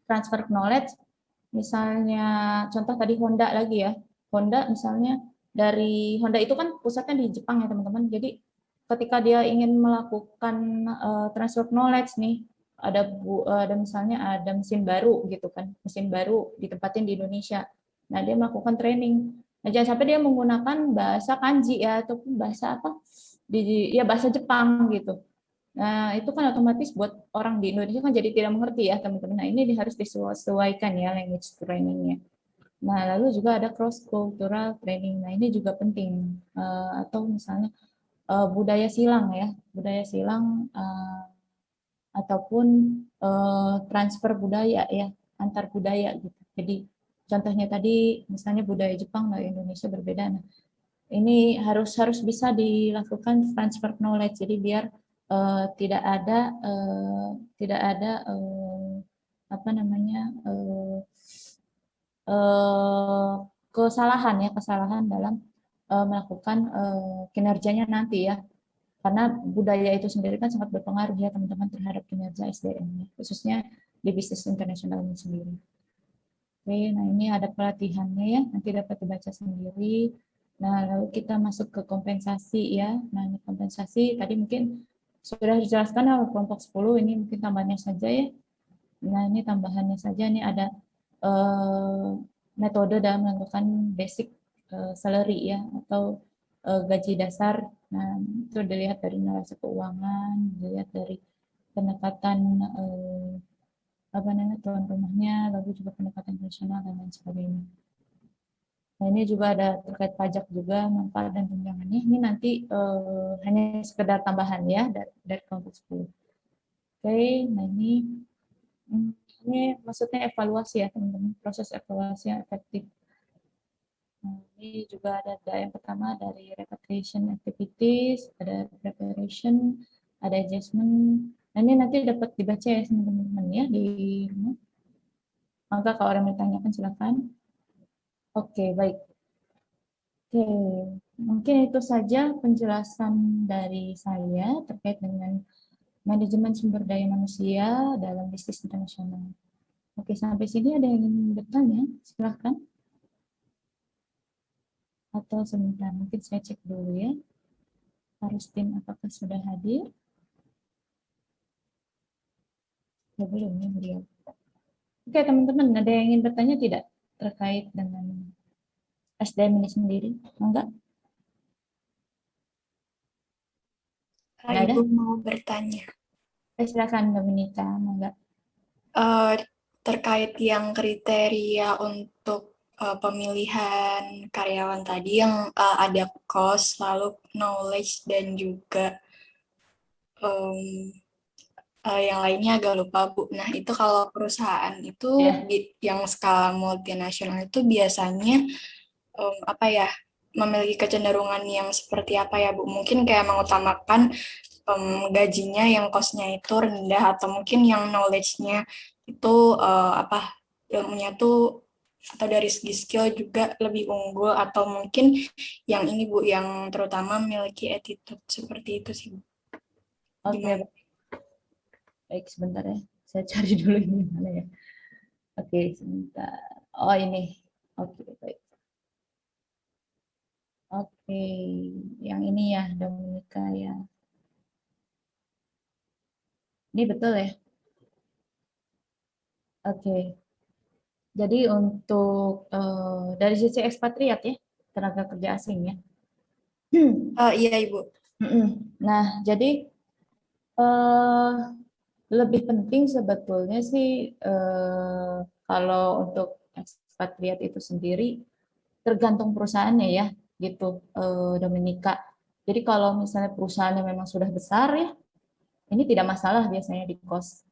transfer knowledge. Misalnya contoh tadi Honda lagi ya. Honda misalnya dari Honda itu kan pusatnya di Jepang ya teman-teman. Jadi ketika dia ingin melakukan transfer knowledge nih, ada misalnya ada mesin baru gitu kan. Mesin baru ditempatin di Indonesia. Nah, dia melakukan training. Nah, jangan sampai dia menggunakan bahasa kanji ya ataupun bahasa apa? Bahasa Jepang gitu. Nah, itu kan otomatis buat orang di Indonesia kan jadi tidak mengerti ya, teman-teman. Nah, ini harus disesuaikan ya language training-nya. Nah, lalu juga ada cross cultural training. Nah, ini juga penting. Atau misalnya budaya silang ya, budaya silang ataupun transfer budaya ya, antar budaya gitu. Jadi contohnya tadi misalnya budaya Jepang dan Indonesia berbeda. Nah, ini harus bisa dilakukan transfer knowledge. Jadi biar tidak ada kesalahan dalam melakukan kinerjanya nanti ya, karena budaya itu sendiri kan sangat berpengaruh ya teman-teman terhadap kinerja SDM, khususnya di bisnis internasional ini sendiri. Oke, nah ini ada pelatihannya ya, nanti dapat dibaca sendiri. Nah, lalu kita masuk ke kompensasi ya. Nah, ini kompensasi tadi mungkin sudah dijelaskan oleh kelompok 10, ini mungkin tambahannya saja ya. Nah, ini tambahannya saja, ini ada metode dalam menentukan basic salary ya, atau gaji dasar. Nah, itu dilihat dari neraca keuangan, dilihat dari pendekatan tuan rumahnya, lalu juga pendekatan nasional dan lain sebagainya. Nah, ini juga ada terkait pajak juga, manfaat dan tunjangannya. Ini nanti hanya sekedar tambahan ya dari kelompok 10. Oke, nah ini maksudnya evaluasi ya teman-teman, proses evaluasi yang efektif. Nah, ini juga ada yang pertama dari repatriation activities, ada preparation, ada adjustment. Nah, ini nanti dapat dibaca ya teman-teman ya di rumah. Maka kalau orang bertanyakan silakan. Oke, baik. Oke, mungkin itu saja penjelasan dari saya terkait dengan manajemen sumber daya manusia dalam bisnis internasional. Oke, sampai sini ada yang ingin bertanya? Silahkan. Atau sebentar, mungkin saya cek dulu ya. Harustin apakah sudah hadir? Ya, belum ya beliau. Oke, teman-teman, ada yang ingin bertanya tidak terkait dengan SDM ini sendiri? Enggak? Nggak ada? Ibu mau bertanya. Silakan, Dominika. Enggak? Terkait yang kriteria untuk pemilihan karyawan tadi yang ada cost, lalu knowledge, dan juga yang lainnya agak lupa, Bu. Nah, itu kalau perusahaan itu yang skala multinasional itu biasanya apa ya, memiliki kecenderungan yang seperti apa ya, Bu? Mungkin kayak mengutamakan gajinya yang cost-nya itu rendah, atau mungkin yang knowledge-nya itu ilmunya tuh atau dari segi skill juga lebih unggul, atau mungkin yang ini, Bu, yang terutama memiliki attitude seperti itu sih, Bu. Oke. Baik, sebentar ya. Saya cari dulu ini mana ya. Oke, sebentar. Oh, ini. Oke, baik. Oke, yang ini ya, Dominika ya. Ini betul ya? Oke. Jadi untuk dari sisi ekspatriat ya, tenaga kerja asing ya. Iya, Ibu. Nah, jadi lebih penting sebetulnya sih kalau untuk ekspatriat itu sendiri tergantung perusahaannya ya, gitu, Dominika. Jadi kalau misalnya perusahaannya memang sudah besar ya, ini tidak masalah biasanya di cost.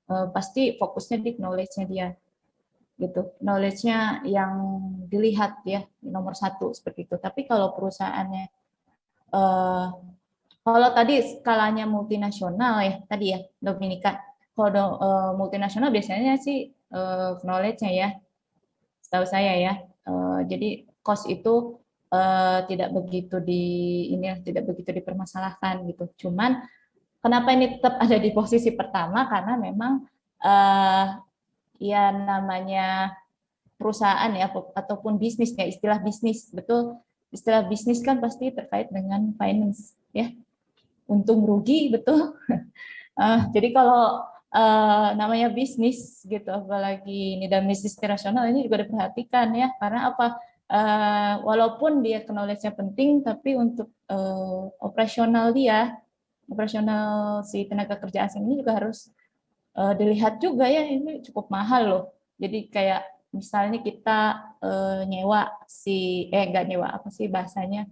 Pasti fokusnya di knowledge-nya dia, gitu. Knowledge-nya yang dilihat ya, nomor satu seperti itu. Tapi kalau perusahaannya, kalau tadi skalanya multinasional ya, tadi ya, Dominika. Kalau multinasional biasanya sih knowledge-nya ya, setahu saya ya. Jadi cost itu tidak begitu tidak begitu dipermasalahkan gitu. Cuman kenapa ini tetap ada di posisi pertama, karena memang ya namanya perusahaan ya ataupun bisnis ya, istilah bisnis, betul, istilah bisnis kan pasti terkait dengan finance ya, untung rugi, betul. Jadi kalau namanya bisnis gitu, apalagi ini dalam bisnis internasional, ini juga diperhatikan ya, karena apa? Walaupun dia knowledge-nya penting, tapi untuk operasional si tenaga kerja asing ini juga harus dilihat juga ya, ini cukup mahal loh. Jadi kayak misalnya kita nyewa nggak nyewa, apa sih bahasanya,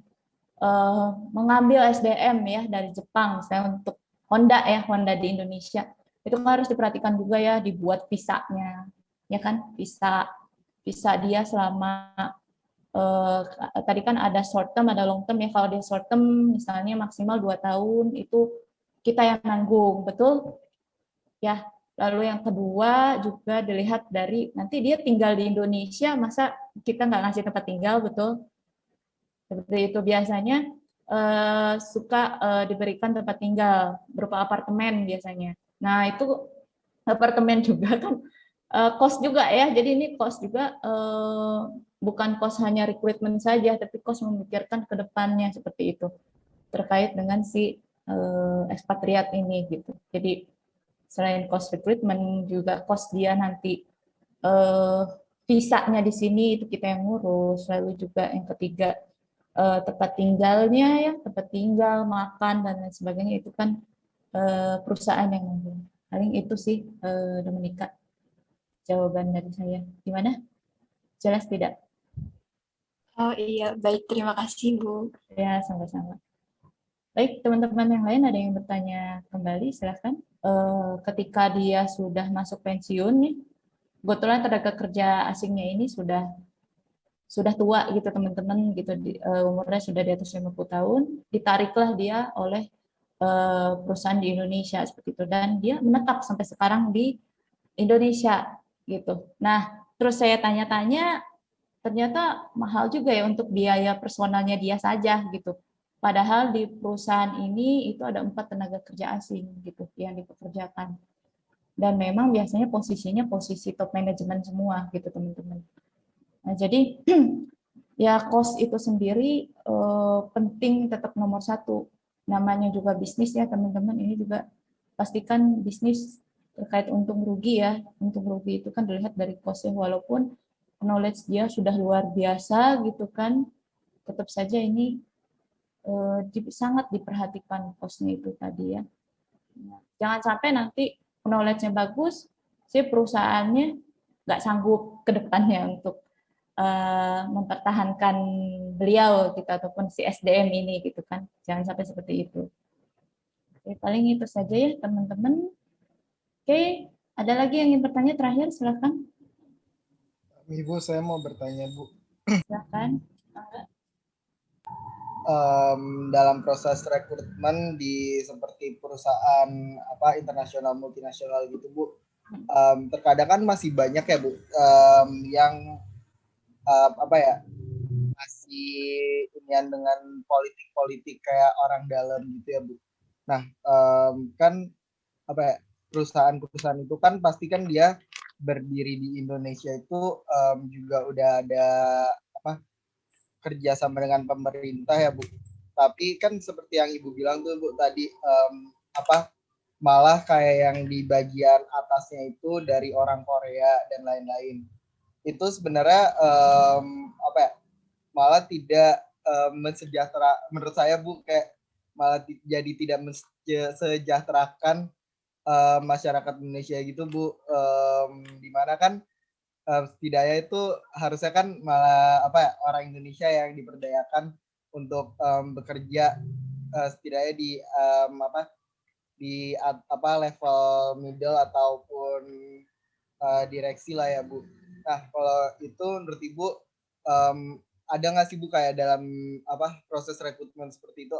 mengambil SDM ya dari Jepang, misalnya untuk Honda di Indonesia, itu harus diperhatikan juga ya, dibuat visanya, ya kan, visa dia selama tadi kan ada short term, ada long term ya. Kalau dia short term misalnya maksimal 2 tahun, itu kita yang nanggung, betul ya. Lalu yang kedua juga dilihat dari nanti dia tinggal di Indonesia, masa kita nggak ngasih tempat tinggal, betul? Seperti itu biasanya suka diberikan tempat tinggal berupa apartemen biasanya. Nah, itu apartemen juga kan cost juga ya. Jadi ini cost juga bukan cost hanya recruitment saja, tapi cost memikirkan ke depannya seperti itu. Terkait dengan si ekspatriat ini gitu. Jadi selain cost recruitment juga cost dia nanti visanya di sini itu kita yang ngurus. Lalu juga yang ketiga tempat tinggalnya ya, tempat tinggal, makan dan lain sebagainya itu kan perusahaan yang ngurus. Paling itu sih Dominika jawaban dari saya. Gimana? Jelas tidak? Oh iya, baik. Terima kasih, Bu. Ya, sama-sama. Baik, teman-teman yang lain ada yang bertanya kembali, silahkan. Ketika dia sudah masuk pensiun nih, kebetulan tenaga kerja asingnya ini sudah tua gitu teman-teman gitu, umurnya sudah di atas 50 tahun, ditariklah dia oleh perusahaan di Indonesia seperti itu, dan dia menetap sampai sekarang di Indonesia gitu. Nah, terus saya tanya-tanya, ternyata mahal juga ya untuk biaya personalnya dia saja gitu. Padahal di perusahaan ini itu ada 4 tenaga kerja asing gitu yang dipekerjakan. Dan memang biasanya posisinya posisi top manajemen semua gitu teman-teman. Nah, jadi ya cost itu sendiri penting, tetap nomor satu. Namanya juga bisnis ya teman-teman, ini juga pastikan bisnis terkait untung rugi ya. Untung rugi itu kan dilihat dari cost-nya, walaupun knowledge dia sudah luar biasa gitu kan, tetap saja ini sangat diperhatikan cost-nya itu tadi ya. Jangan sampai nanti knowledge-nya bagus, si perusahaannya nggak sanggup ke depannya untuk mempertahankan beliau gitu, ataupun si SDM ini gitu kan. Jangan sampai seperti itu. Oke, paling itu saja ya teman-teman. Oke, ada lagi yang ingin bertanya terakhir, silakan. Ibu, saya mau bertanya, Bu. Silakan. Dalam proses rekrutmen di seperti perusahaan internasional multinasional gitu, Bu, terkadang kan masih banyak ya, Bu, yang masih inian dengan politik-politik kayak orang dalam gitu ya, Bu. Nah, kan perusahaan-perusahaan itu kan pasti kan dia berdiri di Indonesia itu juga udah ada kerja sama dengan pemerintah ya, Bu. Tapi kan seperti yang Ibu bilang tuh, Bu, tadi malah kayak yang di bagian atasnya itu dari orang Korea dan lain-lain. Itu sebenarnya malah tidak menurut saya, Bu, kayak malah jadi tidak mensejahterakan masyarakat Indonesia gitu, Bu. Dimana kan setidaknya itu harusnya kan malah orang Indonesia yang diberdayakan untuk bekerja setidaknya di level middle ataupun direksi lah ya, Bu. Nah, kalau itu menurut Ibu ada nggak sih, Bu, kayak dalam proses rekrutmen seperti itu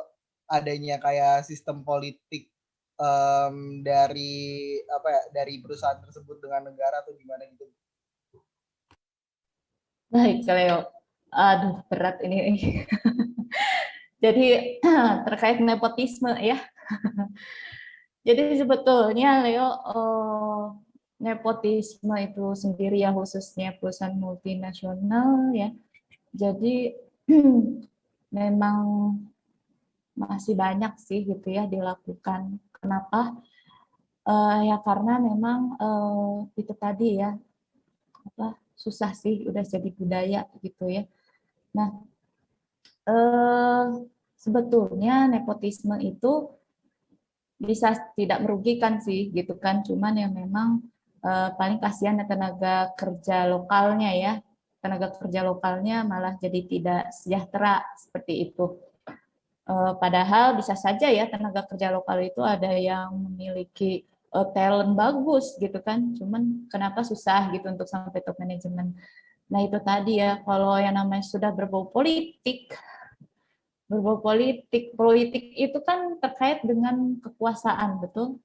adanya kayak sistem politik dari perusahaan tersebut dengan negara atau gimana gitu? Baik, Leo. Aduh, berat ini. Jadi terkait nepotisme ya. Jadi sebetulnya Leo, nepotisme itu sendiri ya, khususnya perusahaan multinasional ya. Jadi memang masih banyak sih gitu ya dilakukan. Kenapa? Ya karena memang itu tadi ya, susah sih, udah jadi budaya gitu ya. Nah, sebetulnya nepotisme itu bisa tidak merugikan sih gitu kan, cuman yang memang paling kasihan tenaga kerja lokalnya ya, tenaga kerja lokalnya malah jadi tidak sejahtera seperti itu. Padahal bisa saja ya tenaga kerja lokal itu ada yang memiliki talent bagus gitu kan, cuman kenapa susah gitu untuk sampai top manajemen. Nah itu tadi ya, kalau yang namanya sudah berbau politik itu kan terkait dengan kekuasaan, betul?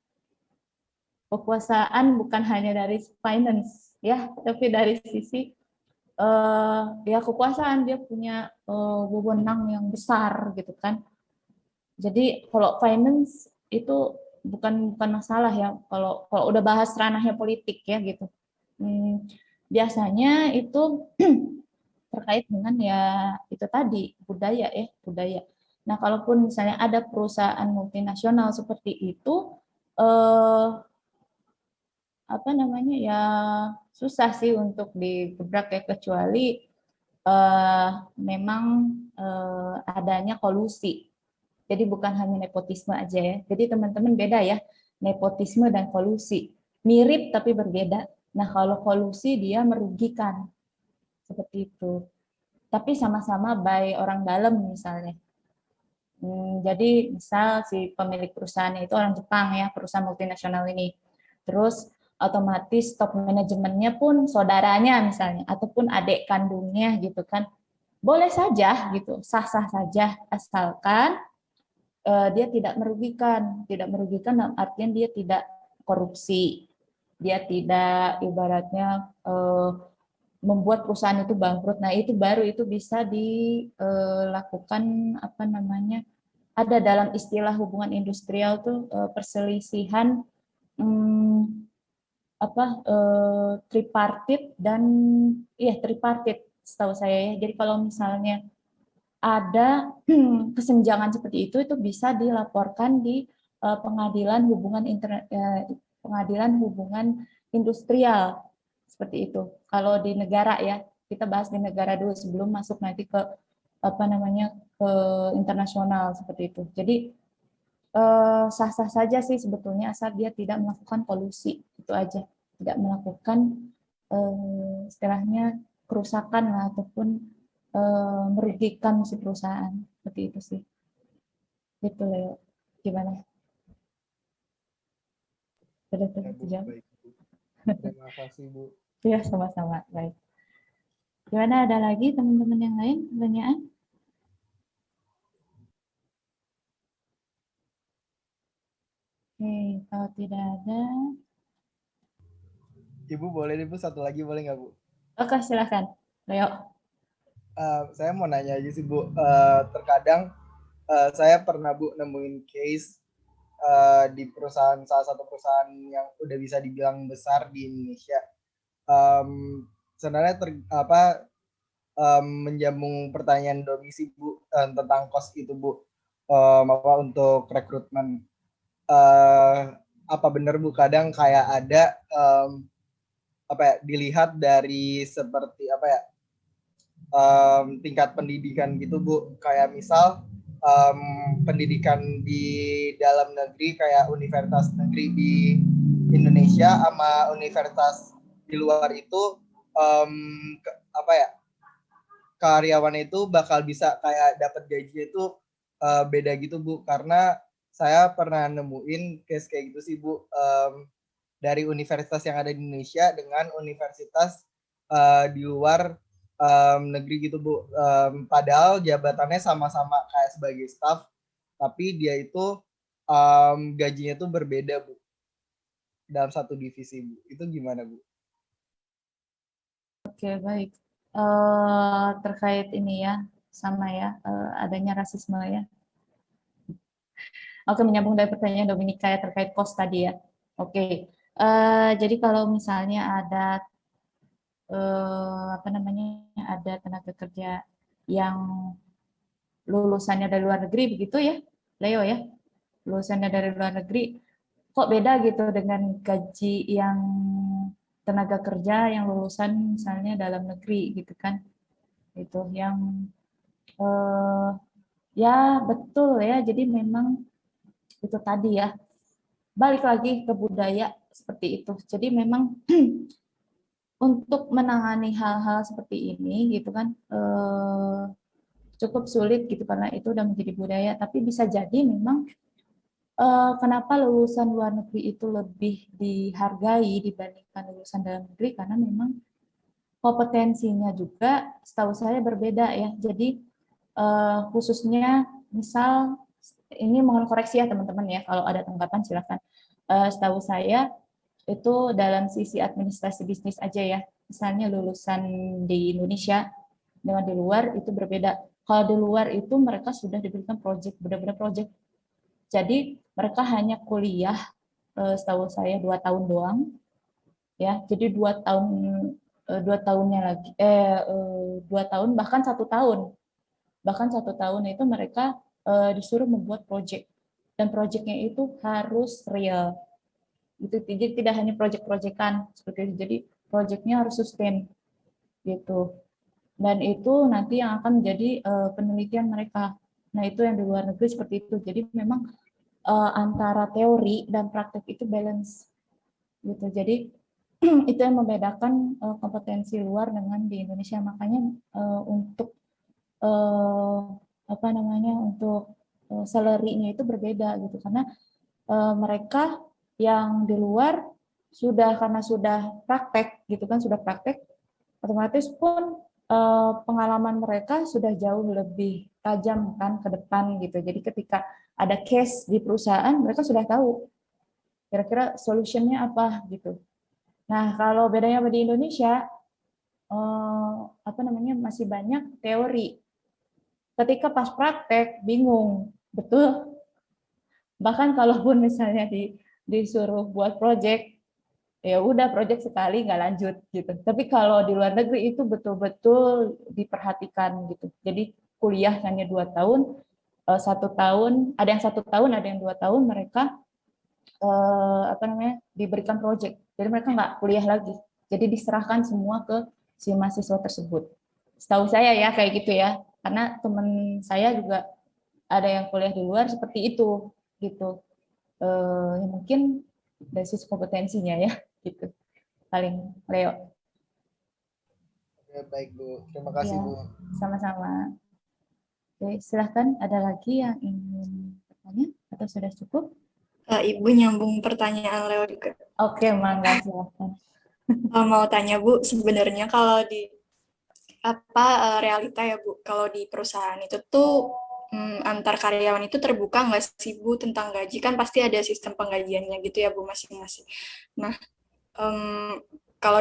Kekuasaan bukan hanya dari finance ya, tapi dari sisi ya kekuasaan, dia punya wewenang yang besar gitu kan. Jadi kalau finance itu bukan masalah ya, kalau udah bahas ranahnya politik ya gitu. Biasanya itu terkait dengan ya itu tadi budaya. Nah, kalaupun misalnya ada perusahaan multinasional seperti itu, ya susah sih untuk digebrak ya, kecuali memang adanya kolusi. Jadi bukan hanya nepotisme aja ya. Jadi teman-teman beda ya, nepotisme dan kolusi. Mirip tapi berbeda. Nah, kalau kolusi dia merugikan. Seperti itu. tapi sama-sama by orang dalam misalnya. Jadi misal si pemilik perusahaan itu orang Jepang ya, perusahaan multinasional ini. Terus otomatis top manajemennya pun saudaranya misalnya, ataupun adik kandungnya gitu kan. Boleh saja gitu, sah-sah saja asalkan dia tidak merugikan. Tidak merugikan dalam artian dia tidak korupsi. Dia tidak ibaratnya membuat perusahaan itu bangkrut. Nah, itu baru itu bisa dilakukan apa namanya? Ada dalam istilah hubungan industrial tuh perselisihan tripartit dan tripartit setahu saya ya. Jadi kalau misalnya ada kesenjangan seperti itu bisa dilaporkan di pengadilan hubungan industrial seperti itu. Kalau di negara ya, kita bahas di negara dulu sebelum masuk nanti ke ke internasional seperti itu. Jadi sah-sah saja sih sebetulnya asal dia tidak melakukan kolusi, itu aja. Tidak melakukan istilahnya kerusakan lah, ataupun merugikan si perusahaan, seperti itu sih. Gitu Leo. Gimana? Sudah terjawab? Terima kasih Bu. Ya, sama-sama. Baik. Gimana, ada lagi teman-teman yang lain pertanyaan? Oke, kalau tidak ada. Ibu boleh nih Bu, satu lagi boleh nggak Bu? Oke, silakan. Leo. Saya mau nanya aja sih Bu, terkadang saya pernah Bu nemuin case di salah satu perusahaan yang udah bisa dibilang besar di Indonesia. Sebenarnya menjambung pertanyaan Domisi Bu tentang cost itu Bu, untuk rekrutmen. Apa benar Bu kadang kayak ada dilihat dari seperti tingkat pendidikan gitu Bu, kayak misal pendidikan di dalam negeri kayak universitas negeri di Indonesia sama universitas di luar itu karyawan itu bakal bisa kayak dapat gaji itu beda gitu Bu, karena saya pernah nemuin case kayak gitu sih Bu, dari universitas yang ada di Indonesia dengan universitas di luar negeri gitu Bu, padahal jabatannya sama-sama kayak sebagai staff, tapi dia itu gajinya tuh berbeda Bu dalam satu divisi Bu. Itu gimana Bu? Oke, baik. Terkait ini ya, sama ya, adanya rasisme ya. Oke, menyambung dari pertanyaan Dominika ya terkait cost tadi ya. Oke, jadi kalau misalnya ada ada tenaga kerja yang lulusannya dari luar negeri begitu ya, Leo ya, lulusannya dari luar negeri, kok beda gitu dengan gaji yang tenaga kerja yang lulusan misalnya dalam negeri gitu kan, itu yang ya betul ya, jadi memang itu tadi ya, balik lagi ke budaya seperti itu. Jadi memang untuk menangani hal-hal seperti ini gitu kan cukup sulit gitu karena itu udah menjadi budaya. Tapi bisa jadi memang kenapa lulusan luar negeri itu lebih dihargai dibandingkan lulusan dalam negeri, karena memang kompetensinya juga setahu saya berbeda ya. Jadi khususnya misal ini mohon koreksi ya teman-teman ya, kalau ada tanggapan silakan. Setahu saya itu dalam sisi administrasi bisnis aja ya, misalnya lulusan di Indonesia dengan di luar itu berbeda. Kalau di luar itu mereka sudah diberikan project, benar-benar project. Jadi mereka hanya kuliah setahu saya 2 tahun doang, ya. Jadi 2 tahunnya lagi 2 tahun bahkan 1 tahun, itu mereka disuruh membuat project, dan projectnya itu harus real. Jadi tidak hanya project-projectan seperti itu, jadi projectnya harus sustain gitu, dan itu nanti yang akan menjadi penelitian mereka. Nah itu yang di luar negeri seperti itu, jadi memang antara teori dan praktek itu balance gitu. Jadi itu yang membedakan kompetensi luar dengan di Indonesia. Makanya untuk apa namanya untuk salary-nya itu berbeda gitu, karena mereka yang di luar karena sudah praktek gitu kan, sudah praktek, otomatis pun pengalaman mereka sudah jauh lebih tajam kan ke depan gitu. Jadi ketika ada case di perusahaan, mereka sudah tahu kira-kira solutionnya apa gitu. Nah, kalau bedanya di Indonesia, apa namanya, masih banyak teori. Ketika pas praktek bingung, betul. Bahkan kalaupun misalnya disuruh buat project, ya udah project sekali nggak lanjut gitu. Tapi kalau di luar negeri itu betul-betul diperhatikan gitu. Jadi kuliah hanya 2 tahun, 1 tahun, ada yang 1 tahun, ada yang 2 tahun mereka apa namanya, diberikan project. Jadi mereka nggak kuliah lagi. Jadi diserahkan semua ke si mahasiswa tersebut. Setahu saya ya kayak gitu ya. Karena teman saya juga ada yang kuliah di luar seperti itu gitu. Mungkin dari sisi kompetensinya ya gitu. Paling Leo. Oke, baik Bu. Terima kasih Ya, Bu. sama-sama. Oke, silahkan ada lagi yang ingin bertanya atau sudah cukup? Ibu nyambung pertanyaan Leo juga. Oke, mangga silahkan. Mau tanya Bu, sebenarnya kalau di realita ya Bu, kalau di perusahaan itu tuh antar karyawan itu terbuka nggak sih Bu tentang gaji? Kan pasti ada sistem penggajiannya gitu ya Bu masing-masing. Nah, kalau